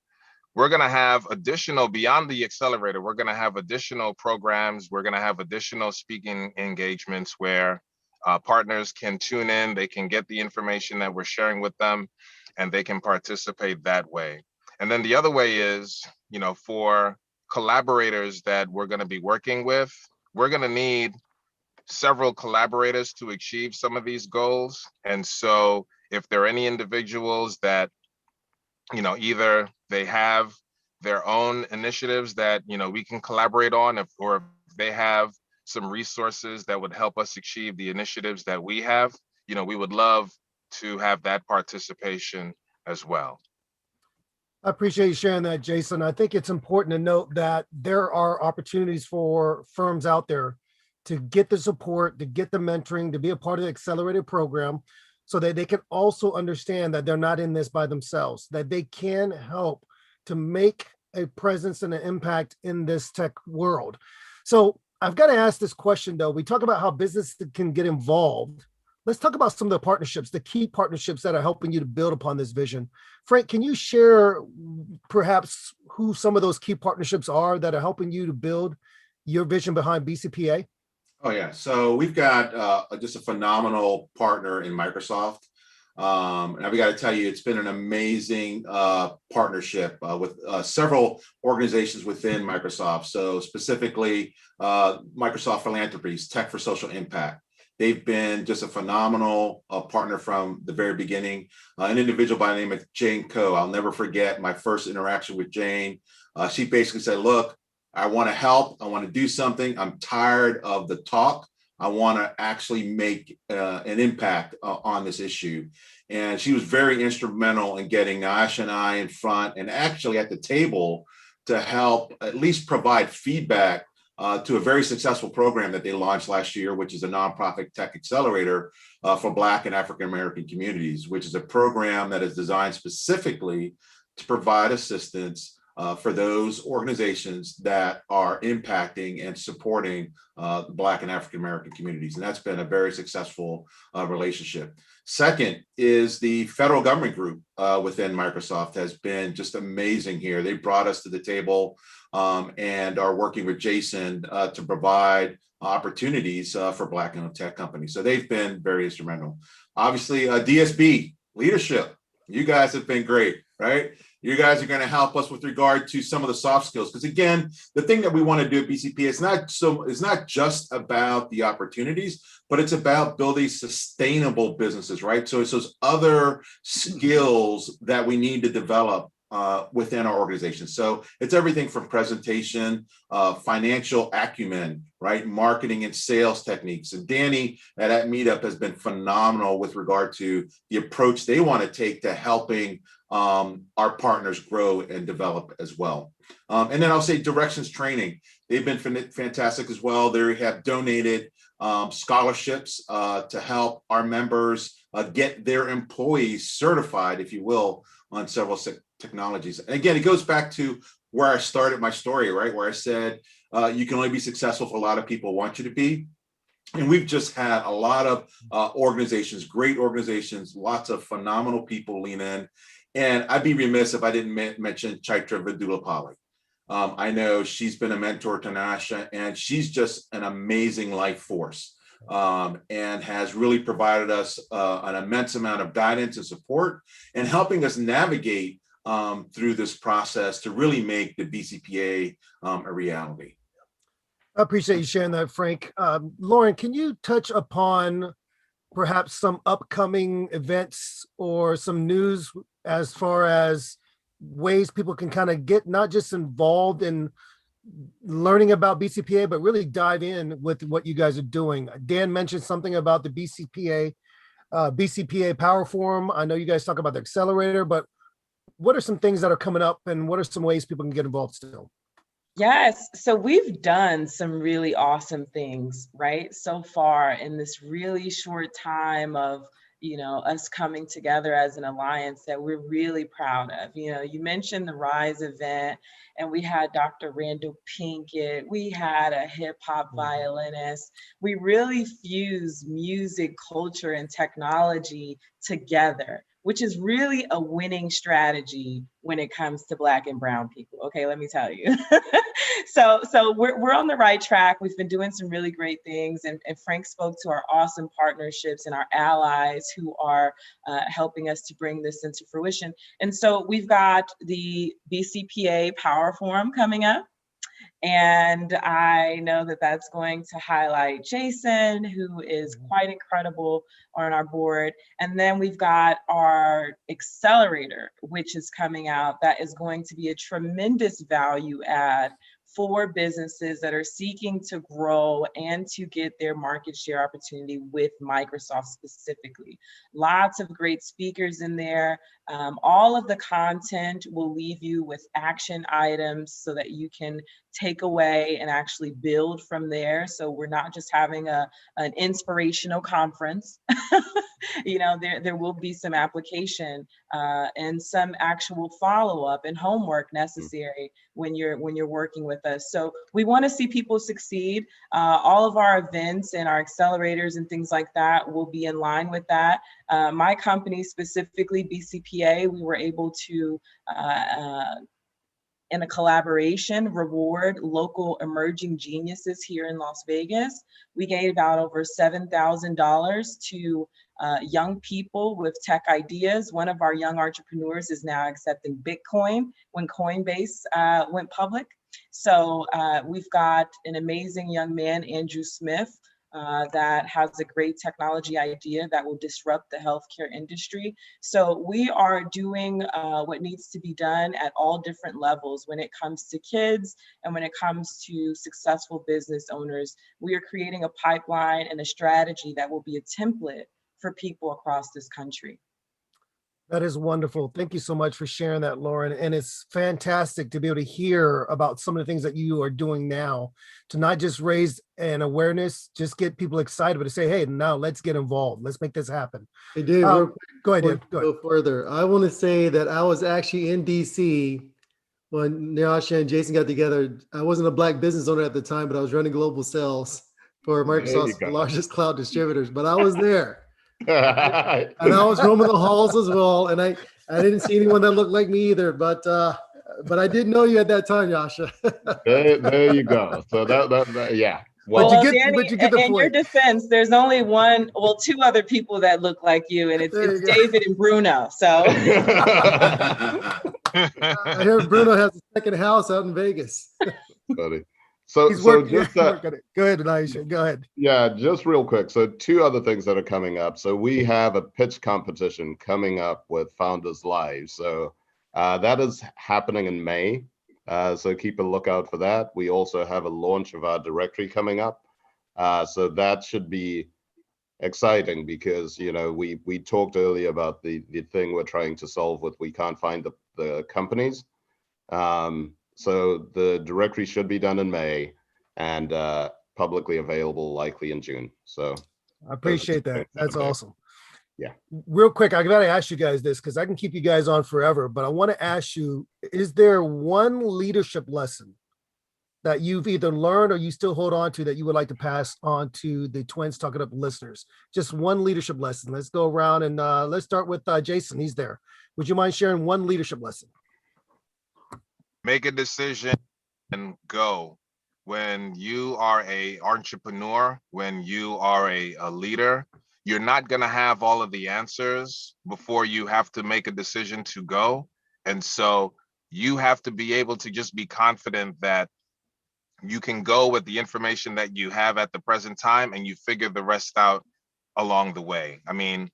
we're going to have additional, beyond the accelerator, we're going to have additional programs. We're going to have additional speaking engagements where partners can tune in, they can get the information that we're sharing with them, and they can participate that way. And then the other way is, for collaborators that we're going to be working with, we're going to need several collaborators to achieve some of these goals. And so if there are any individuals that, either they have their own initiatives that, we can collaborate on, or if they have some resources that would help us achieve the initiatives that we have, we would love to have that participation as well. I appreciate you sharing that, Jason. I think it's important to note that there are opportunities for firms out there to get the support, to get the mentoring, to be a part of the accelerated program, so that they can also understand that they're not in this by themselves, that they can help to make a presence and an impact in this tech world. So I've got to ask this question, though. We talk about how business can get involved. Let's talk about some of the partnerships, the key partnerships that are helping you to build upon this vision. Frank, can you share perhaps who some of those key partnerships are that are helping you to build your vision behind BCPA? Oh, yeah. So we've got just a phenomenal partner in Microsoft. And I've got to tell you, it's been an amazing partnership with several organizations within Microsoft. So specifically, Microsoft Philanthropies, Tech for Social Impact. They've been just a phenomenal partner from the very beginning. An individual by the name of Jane Coe. I'll never forget my first interaction with Jane. She basically said, look, I want to help. I want to do something. I'm tired of the talk. I want to actually make an impact on this issue. And she was very instrumental in getting Nyasha and I in front and actually at the table to help at least provide feedback to a very successful program that they launched last year, which is a nonprofit tech accelerator for Black and African American communities, which is a program that is designed specifically to provide assistance for those organizations that are impacting and supporting the Black and African American communities. And that's been a very successful relationship. Second is the federal government group within Microsoft has been just amazing here. They brought us to the table and are working with Jason to provide opportunities for Black-owned tech companies. So they've been very instrumental. Obviously, DSB leadership, you guys have been great, right? You guys are going to help us with regard to some of the soft skills. Because again, the thing that we want to do at BCPA, it's not just about the opportunities, but it's about building sustainable businesses, right? So it's those other skills that we need to develop within our organization. So it's everything from presentation, financial acumen, right? Marketing and sales techniques. And Danny at that meetup has been phenomenal with regard to the approach they want to take to helping our partners grow and develop as well. And then I'll say directions training. They've been fantastic as well. They have donated scholarships to help our members get their employees certified, if you will, on several technologies. And again, it goes back to where I started my story, right? Where I said, you can only be successful if a lot of people want you to be. And we've just had a lot of organizations, great organizations, lots of phenomenal people lean in. And I'd be remiss if I didn't mention Chaitra Vidulapalli. I know she's been a mentor to Nyasha, and she's just an amazing life force and has really provided us an immense amount of guidance and support and helping us navigate through this process to really make the BCPA a reality. I appreciate you sharing that, Frank. Lauren, can you touch upon perhaps some upcoming events or some news as far as ways people can kind of get not just involved in learning about BCPA, but really dive in with what you guys are doing? Dan mentioned something about the BCPA BCPA Power Forum. I know you guys talk about the accelerator, but what are some things that are coming up and what are some ways people can get involved still? Yes, so we've done some really awesome things, right? So far in this really short time of, us coming together as an alliance that we're really proud of. You mentioned the Rise event, and we had Dr. Randall Pinkett, we had a hip hop violinist. We really fuse music, culture, and technology together, which is really a winning strategy when it comes to Black and Brown people. Okay, let me tell you. So we're on the right track. We've been doing some really great things, and Frank spoke to our awesome partnerships and our allies who are helping us to bring this into fruition. And so we've got the BCPA Power Forum coming up. And I know that that's going to highlight Jason, who is quite incredible on our board. And then we've got our accelerator, which is coming out, that is going to be a tremendous value add for businesses that are seeking to grow and to get their market share opportunity with Microsoft specifically. Lots of great speakers in there. All of the content will leave you with action items so that you can take away and actually build from there. So we're not just having an inspirational conference. There will be some application and some actual follow-up and homework necessary when you're working with us. So we want to see people succeed. All of our events and our accelerators and things like that will be in line with that. My company specifically, BCPA, we were able to in a collaboration, reward local emerging geniuses here in Las Vegas. We gave out over $7,000 to young people with tech ideas. One of our young entrepreneurs is now accepting Bitcoin when Coinbase went public. So we've got an amazing young man, Andrew Smith, that has a great technology idea that will disrupt the healthcare industry. So we are doing what needs to be done at all different levels when it comes to kids and when it comes to successful business owners. We are creating a pipeline and a strategy that will be a template for people across this country. That is wonderful. Thank you so much for sharing that, Lauren. And it's fantastic to be able to hear about some of the things that you are doing now to not just raise an awareness, just get people excited, but to say, hey, now let's get involved. Let's make this happen. Hey, Dave, go ahead, Dave. Go further. I want to say that I was actually in DC when Nyasha and Jason got together. I wasn't a Black business owner at the time, but I was running global sales for Microsoft's largest cloud distributors, but I was there. And I was roaming the halls as well, and I didn't see anyone that looked like me either, but I did know you at that time, Nyasha. there you go. So that yeah. Well, Danny, in your defense, there's only two other people that look like you, and it's David and Bruno. So I heard Bruno has a second house out in Vegas. Funny. So just go ahead, Nyasha. Go ahead. Yeah, just real quick. So two other things that are coming up. So we have a pitch competition coming up with Founders Live. So that is happening in May. So keep a lookout for that. We also have a launch of our directory coming up. So that should be exciting because, we talked earlier about the thing we're trying to solve with we can't find the companies. So the directory should be done in May and publicly available likely in June. So I appreciate that. That's awesome. Yeah. Real quick, I got to ask you guys this because I can keep you guys on forever, but I want to ask you, is there one leadership lesson that you've either learned or you still hold on to that you would like to pass on to the Twins Talking Up listeners? Just one leadership lesson. Let's go around and let's start with Jason. He's there. Would you mind sharing one leadership lesson? Make a decision and go. When you are an entrepreneur, when you are a leader, you're not going to have all of the answers before you have to make a decision to go. And so you have to be able to just be confident that you can go with the information that you have at the present time and you figure the rest out along the way. I mean,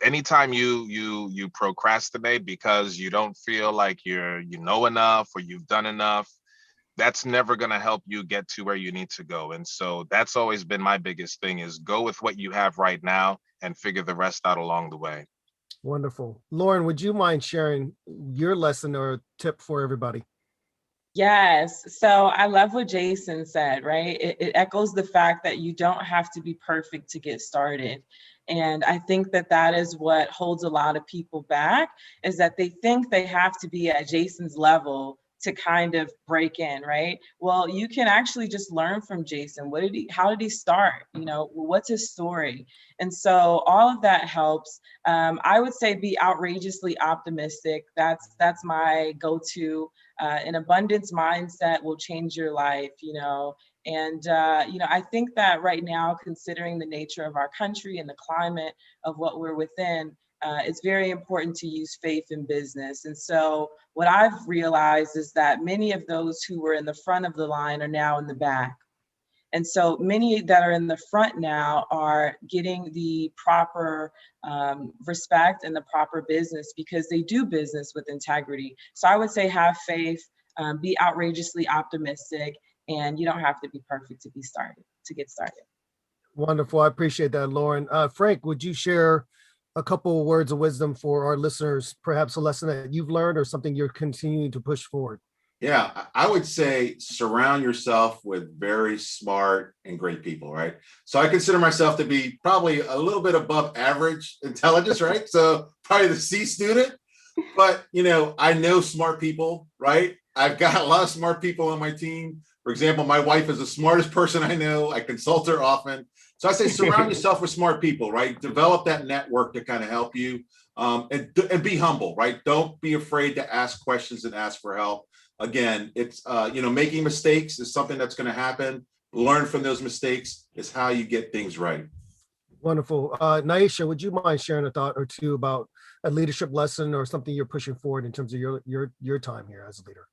anytime you procrastinate because you don't feel like you know enough or you've done enough, that's never going to help you get to where you need to go. And so that's always been my biggest thing, is go with what you have right now and figure the rest out along the way. Wonderful. Lauren, would you mind sharing your lesson or tip for everybody? Yes. So I love what Jason said, right? It echoes the fact that you don't have to be perfect to get started. And I think that that is what holds a lot of people back, is that they think they have to be at Jason's level to kind of break in, right? Well, you can actually just learn from Jason. How did he start? You know, what's his story? And so all of that helps. I would say be outrageously optimistic. That's my go-to. An abundance mindset will change your life, you know. And, I think that right now, considering the nature of our country and the climate of what we're within, it's very important to use faith in business. And so what I've realized is that many of those who were in the front of the line are now in the back. And so many that are in the front now are getting the proper respect and the proper business because they do business with integrity. So I would say have faith, be outrageously optimistic, and you don't have to be perfect to get started. Wonderful. I appreciate that, Lauren. Frank, would you share a couple of words of wisdom for our listeners, perhaps a lesson that you've learned or something you're continuing to push forward? Yeah, I would say surround yourself with very smart and great people, right? So I consider myself to be probably a little bit above average intelligence, right? So probably the C student, but I know smart people, right? I've got a lot of smart people on my team. For example, my wife is the smartest person I know. I consult her often. So I say surround yourself with smart people, right? Develop that network to kind of help you, and be humble, right? Don't be afraid to ask questions and ask for help. Again, it's, making mistakes is something that's going to happen. Learn from those mistakes is how you get things right. Wonderful. Nyasha, would you mind sharing a thought or two about a leadership lesson or something you're pushing forward in terms of your time here as a leader?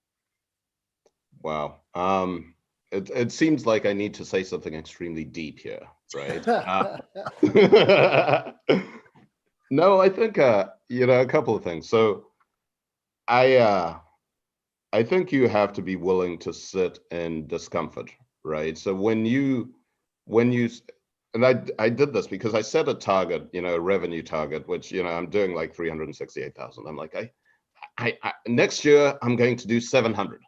Wow. It seems like I need to say something extremely deep here, right? No, I think, a couple of things. So I think you have to be willing to sit in discomfort, right? So when you, and I did this because I set a target, a revenue target, which, I'm doing like 368,000. I'm like, I next year I'm going to do 700.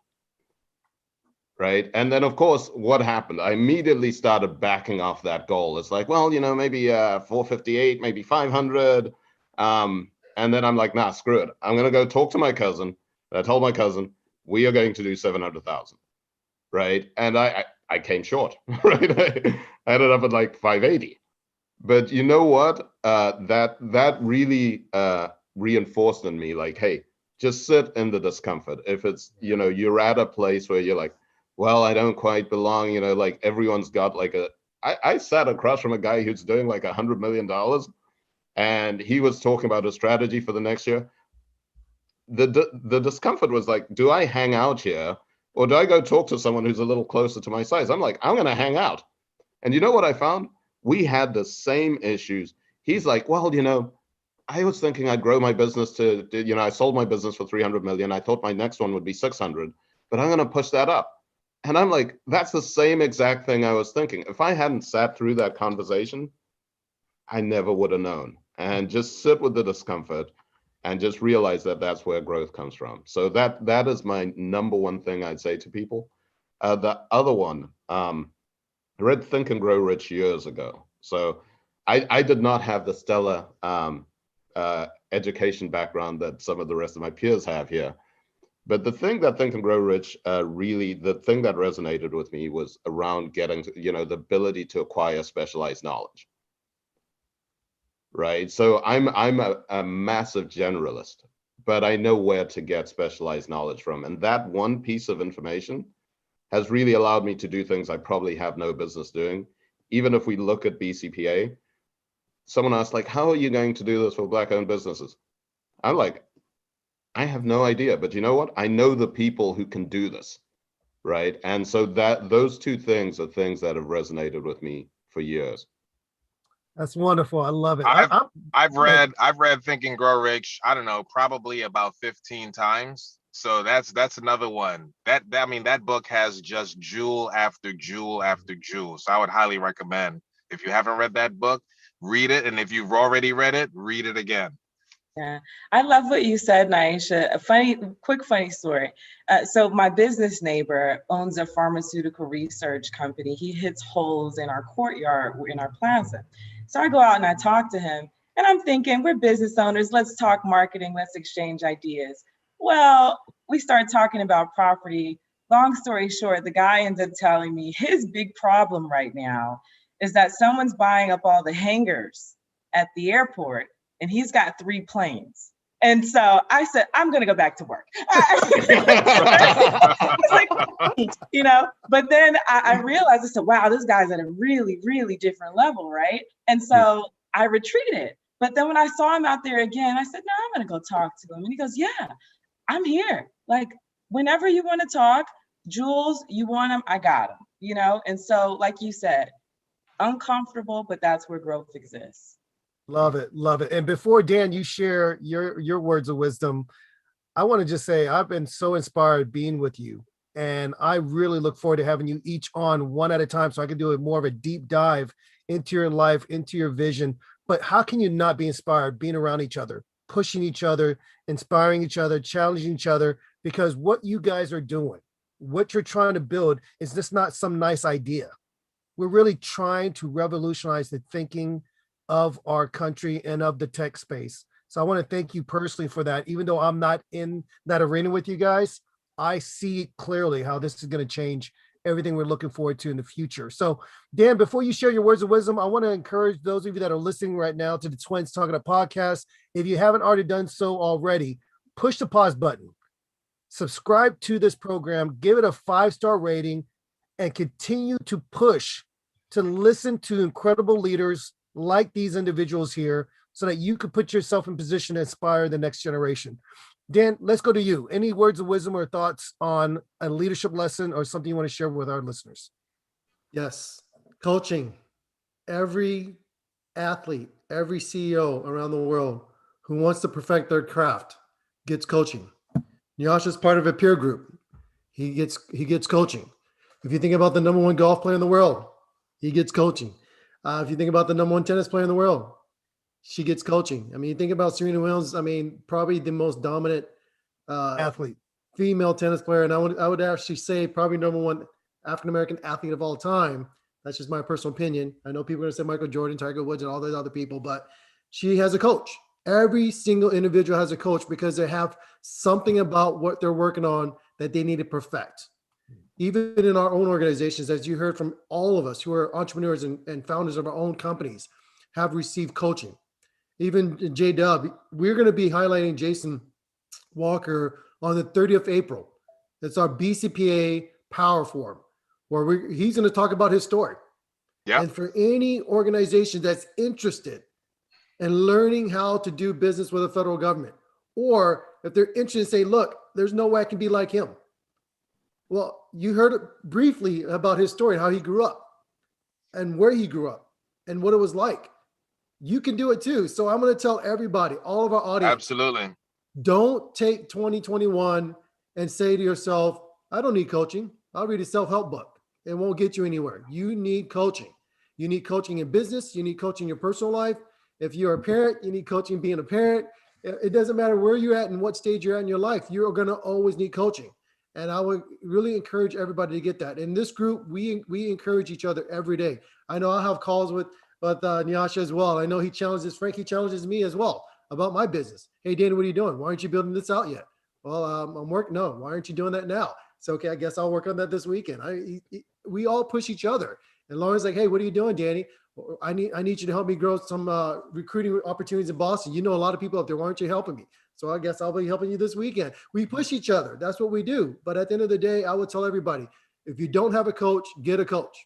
Right. And then, of course, what happened? I immediately started backing off that goal. It's like, well, maybe 458, maybe 500. And then I'm like, nah, screw it. I'm going to go talk to my cousin. I told my cousin, we are going to do 700,000. Right. And I came short. Right. I ended up at like 580. But you know what? That really reinforced in me, like, hey, just sit in the discomfort. If it's, you're at a place where you're like, well, I don't quite belong, like everyone's got like I sat across from a guy who's doing like $100 million, and he was talking about a strategy for the next year. The discomfort was like, do I hang out here or do I go talk to someone who's a little closer to my size? I'm like, I'm going to hang out. And you know what I found? We had the same issues. He's like, well, I was thinking I'd grow my business to, I sold my business for 300 million. I thought my next one would be 600, but I'm going to push that up. And I'm like, that's the same exact thing I was thinking. If I hadn't sat through that conversation, I never would have known. And just sit with the discomfort and just realize that that's where growth comes from. So that is my number one thing I'd say to people. The other one, I read Think and Grow Rich years ago. So I did not have the stellar education background that some of the rest of my peers have here. But the thing that Think and Grow Rich really, the thing that resonated with me was around getting, the ability to acquire specialized knowledge. Right. So I'm a massive generalist, but I know where to get specialized knowledge from. And that one piece of information has really allowed me to do things I probably have no business doing. Even if we look at BCPA, someone asked, like, how are you going to do this for Black-owned businesses? I'm like, I have no idea, but you know what? I know the people who can do this, right? And so those two things are things that have resonated with me for years. That's wonderful. I love it. I've read Think and Grow Rich, I don't know, probably about 15 times. So that's another one. I mean, that book has just jewel after jewel after jewel. So I would highly recommend, if you haven't read that book, read it. And if you've already read it, read it again. Yeah, I love what you said, Nyasha. A quick funny story. So my business neighbor owns a pharmaceutical research company. He hits holes in our courtyard, in our plaza. So I go out and I talk to him, and I'm thinking, we're business owners. Let's talk marketing. Let's exchange ideas. Well, we start talking about property. Long story short, the guy ends up telling me his big problem right now is that someone's buying up all the hangars at the airport, and he's got 3 planes. And so I said, I'm going to go back to work. It's like, but then I realized, I said, wow, this guy's at a really, really different level, right? And so I retreated. But then when I saw him out there again, I said, no, I'm going to go talk to him. And he goes, yeah, I'm here. Like, whenever you want to talk, Jules, you want him, I got him, And so, like you said, uncomfortable, but that's where growth exists. Love it. Love it. And before, Dan, you share your words of wisdom, I want to just say I've been so inspired being with you. And I really look forward to having you each on one at a time so I can do more of a deep dive into your life, into your vision. But how can you not be inspired being around each other, pushing each other, inspiring each other, challenging each other? Because what you guys are doing, what you're trying to build is just not some nice idea. We're really trying to revolutionize the thinking of our country and of the tech space. So I want to thank you personally for that. Even though I'm not in that arena with you guys, I see clearly how this is going to change everything we're looking forward to in the future. So Dan, before you share your words of wisdom, I want to encourage those of you that are listening right now to the Twins Talking Up podcast. If you haven't already done so already, push the pause button, subscribe to this program, give it a 5-star rating, and continue to push to listen to incredible leaders like these individuals here so that you could put yourself in position to inspire the next generation. Dan, let's go to you. Any words of wisdom or thoughts on a leadership lesson or something you want to share with our listeners? Yes. Coaching. Every athlete, every CEO around the world who wants to perfect their craft gets coaching. Nyasha is part of a peer group. He gets coaching. If you think about the number 1 golf player in the world, he gets coaching. If you think about the number 1 tennis player in the world, she gets coaching. I mean, you think about Serena Williams. I mean, probably the most dominant Athlete, female tennis player, and I would actually say probably number 1 African American athlete of all time. That's just my personal opinion. I know people are going to say Michael Jordan, Tiger Woods, and all those other people, but she has a coach. Every single individual has a coach because they have something about what they're working on that they need to perfect. Even in our own organizations, as you heard from all of us who are entrepreneurs and founders of our own companies, have received coaching. Even J-Dub, we're going to be highlighting Jasson Walker on the 30th of April. It's our BCPA Power Forum, where he's going to talk about his story. Yeah. And for any organization that's interested in learning how to do business with the federal government, or if they're interested in say, look, there's no way I can be like him. Well, you heard briefly about his story, how he grew up and where he grew up and what it was like. You can do it too. So I'm going to tell everybody, all of our audience, Absolutely. don't take 2021 and say to yourself, I don't need coaching. I'll read a self-help book. It won't get you anywhere. You need coaching. You need coaching in business. You need coaching in your personal life. If you're a parent, you need coaching being a parent. It doesn't matter where you're at and what stage you're at in your life. You're going to always need coaching. And I would really encourage everybody to get that. In this group, we encourage each other every day. I know I have calls with Nyasha as well. I know he challenges Frank. He challenges me as well about my business. Hey, Danny, what are you doing? Why aren't you building this out yet? Well, I'm working. No, why aren't you doing that now? So, okay, I guess I'll work on that this weekend. We all push each other. And Lauren's like, hey, what are you doing, Danny? I need you to help me grow some recruiting opportunities in Boston. You know a lot of people up there. Why aren't you helping me? So I guess I'll be helping you this weekend. We push each other. That's what we do. But at the end of the day, I would tell everybody, if you don't have a coach, get a coach.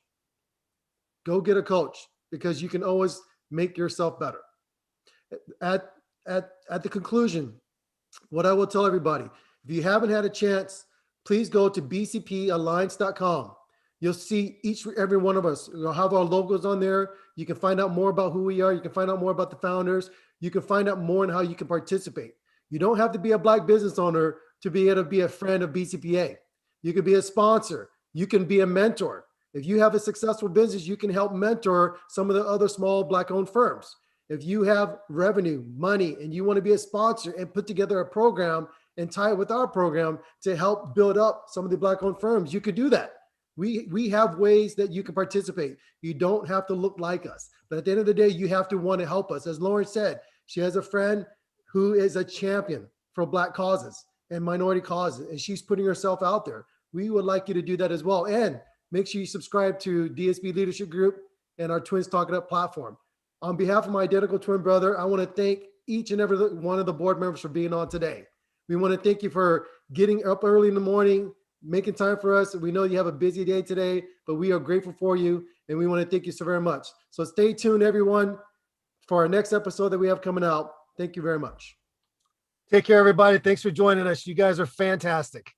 Go get a coach because you can always make yourself better. At the conclusion, what I will tell everybody, if you haven't had a chance, please go to bcpalliance.com. You'll see every one of us. We'll have our logos on there. You can find out more about who we are. You can find out more about the founders. You can find out more on how you can participate. You don't have to be a Black business owner to be able to be a friend of BCPA. You can be a sponsor. You can be a mentor. If you have a successful business, you can help mentor some of the other small Black-owned firms. If you have revenue, money, and you want to be a sponsor and put together a program and tie it with our program to help build up some of the Black-owned firms, you could do that. We have ways that you can participate. You don't have to look like us. But at the end of the day, you have to want to help us. As Lauren said, she has a friend who is a champion for Black causes and minority causes, and she's putting herself out there. We would like you to do that as well. And make sure you subscribe to DSB Leadership Group and our Twins Talk It Up platform. On behalf of my identical twin brother, I want to thank each and every one of the board members for being on today. We want to thank you for getting up early in the morning, making time for us. We know you have a busy day today, but we are grateful for you, and we want to thank you so very much. So stay tuned, everyone, for our next episode that we have coming out. Thank you very much. Take care, everybody. Thanks for joining us. You guys are fantastic.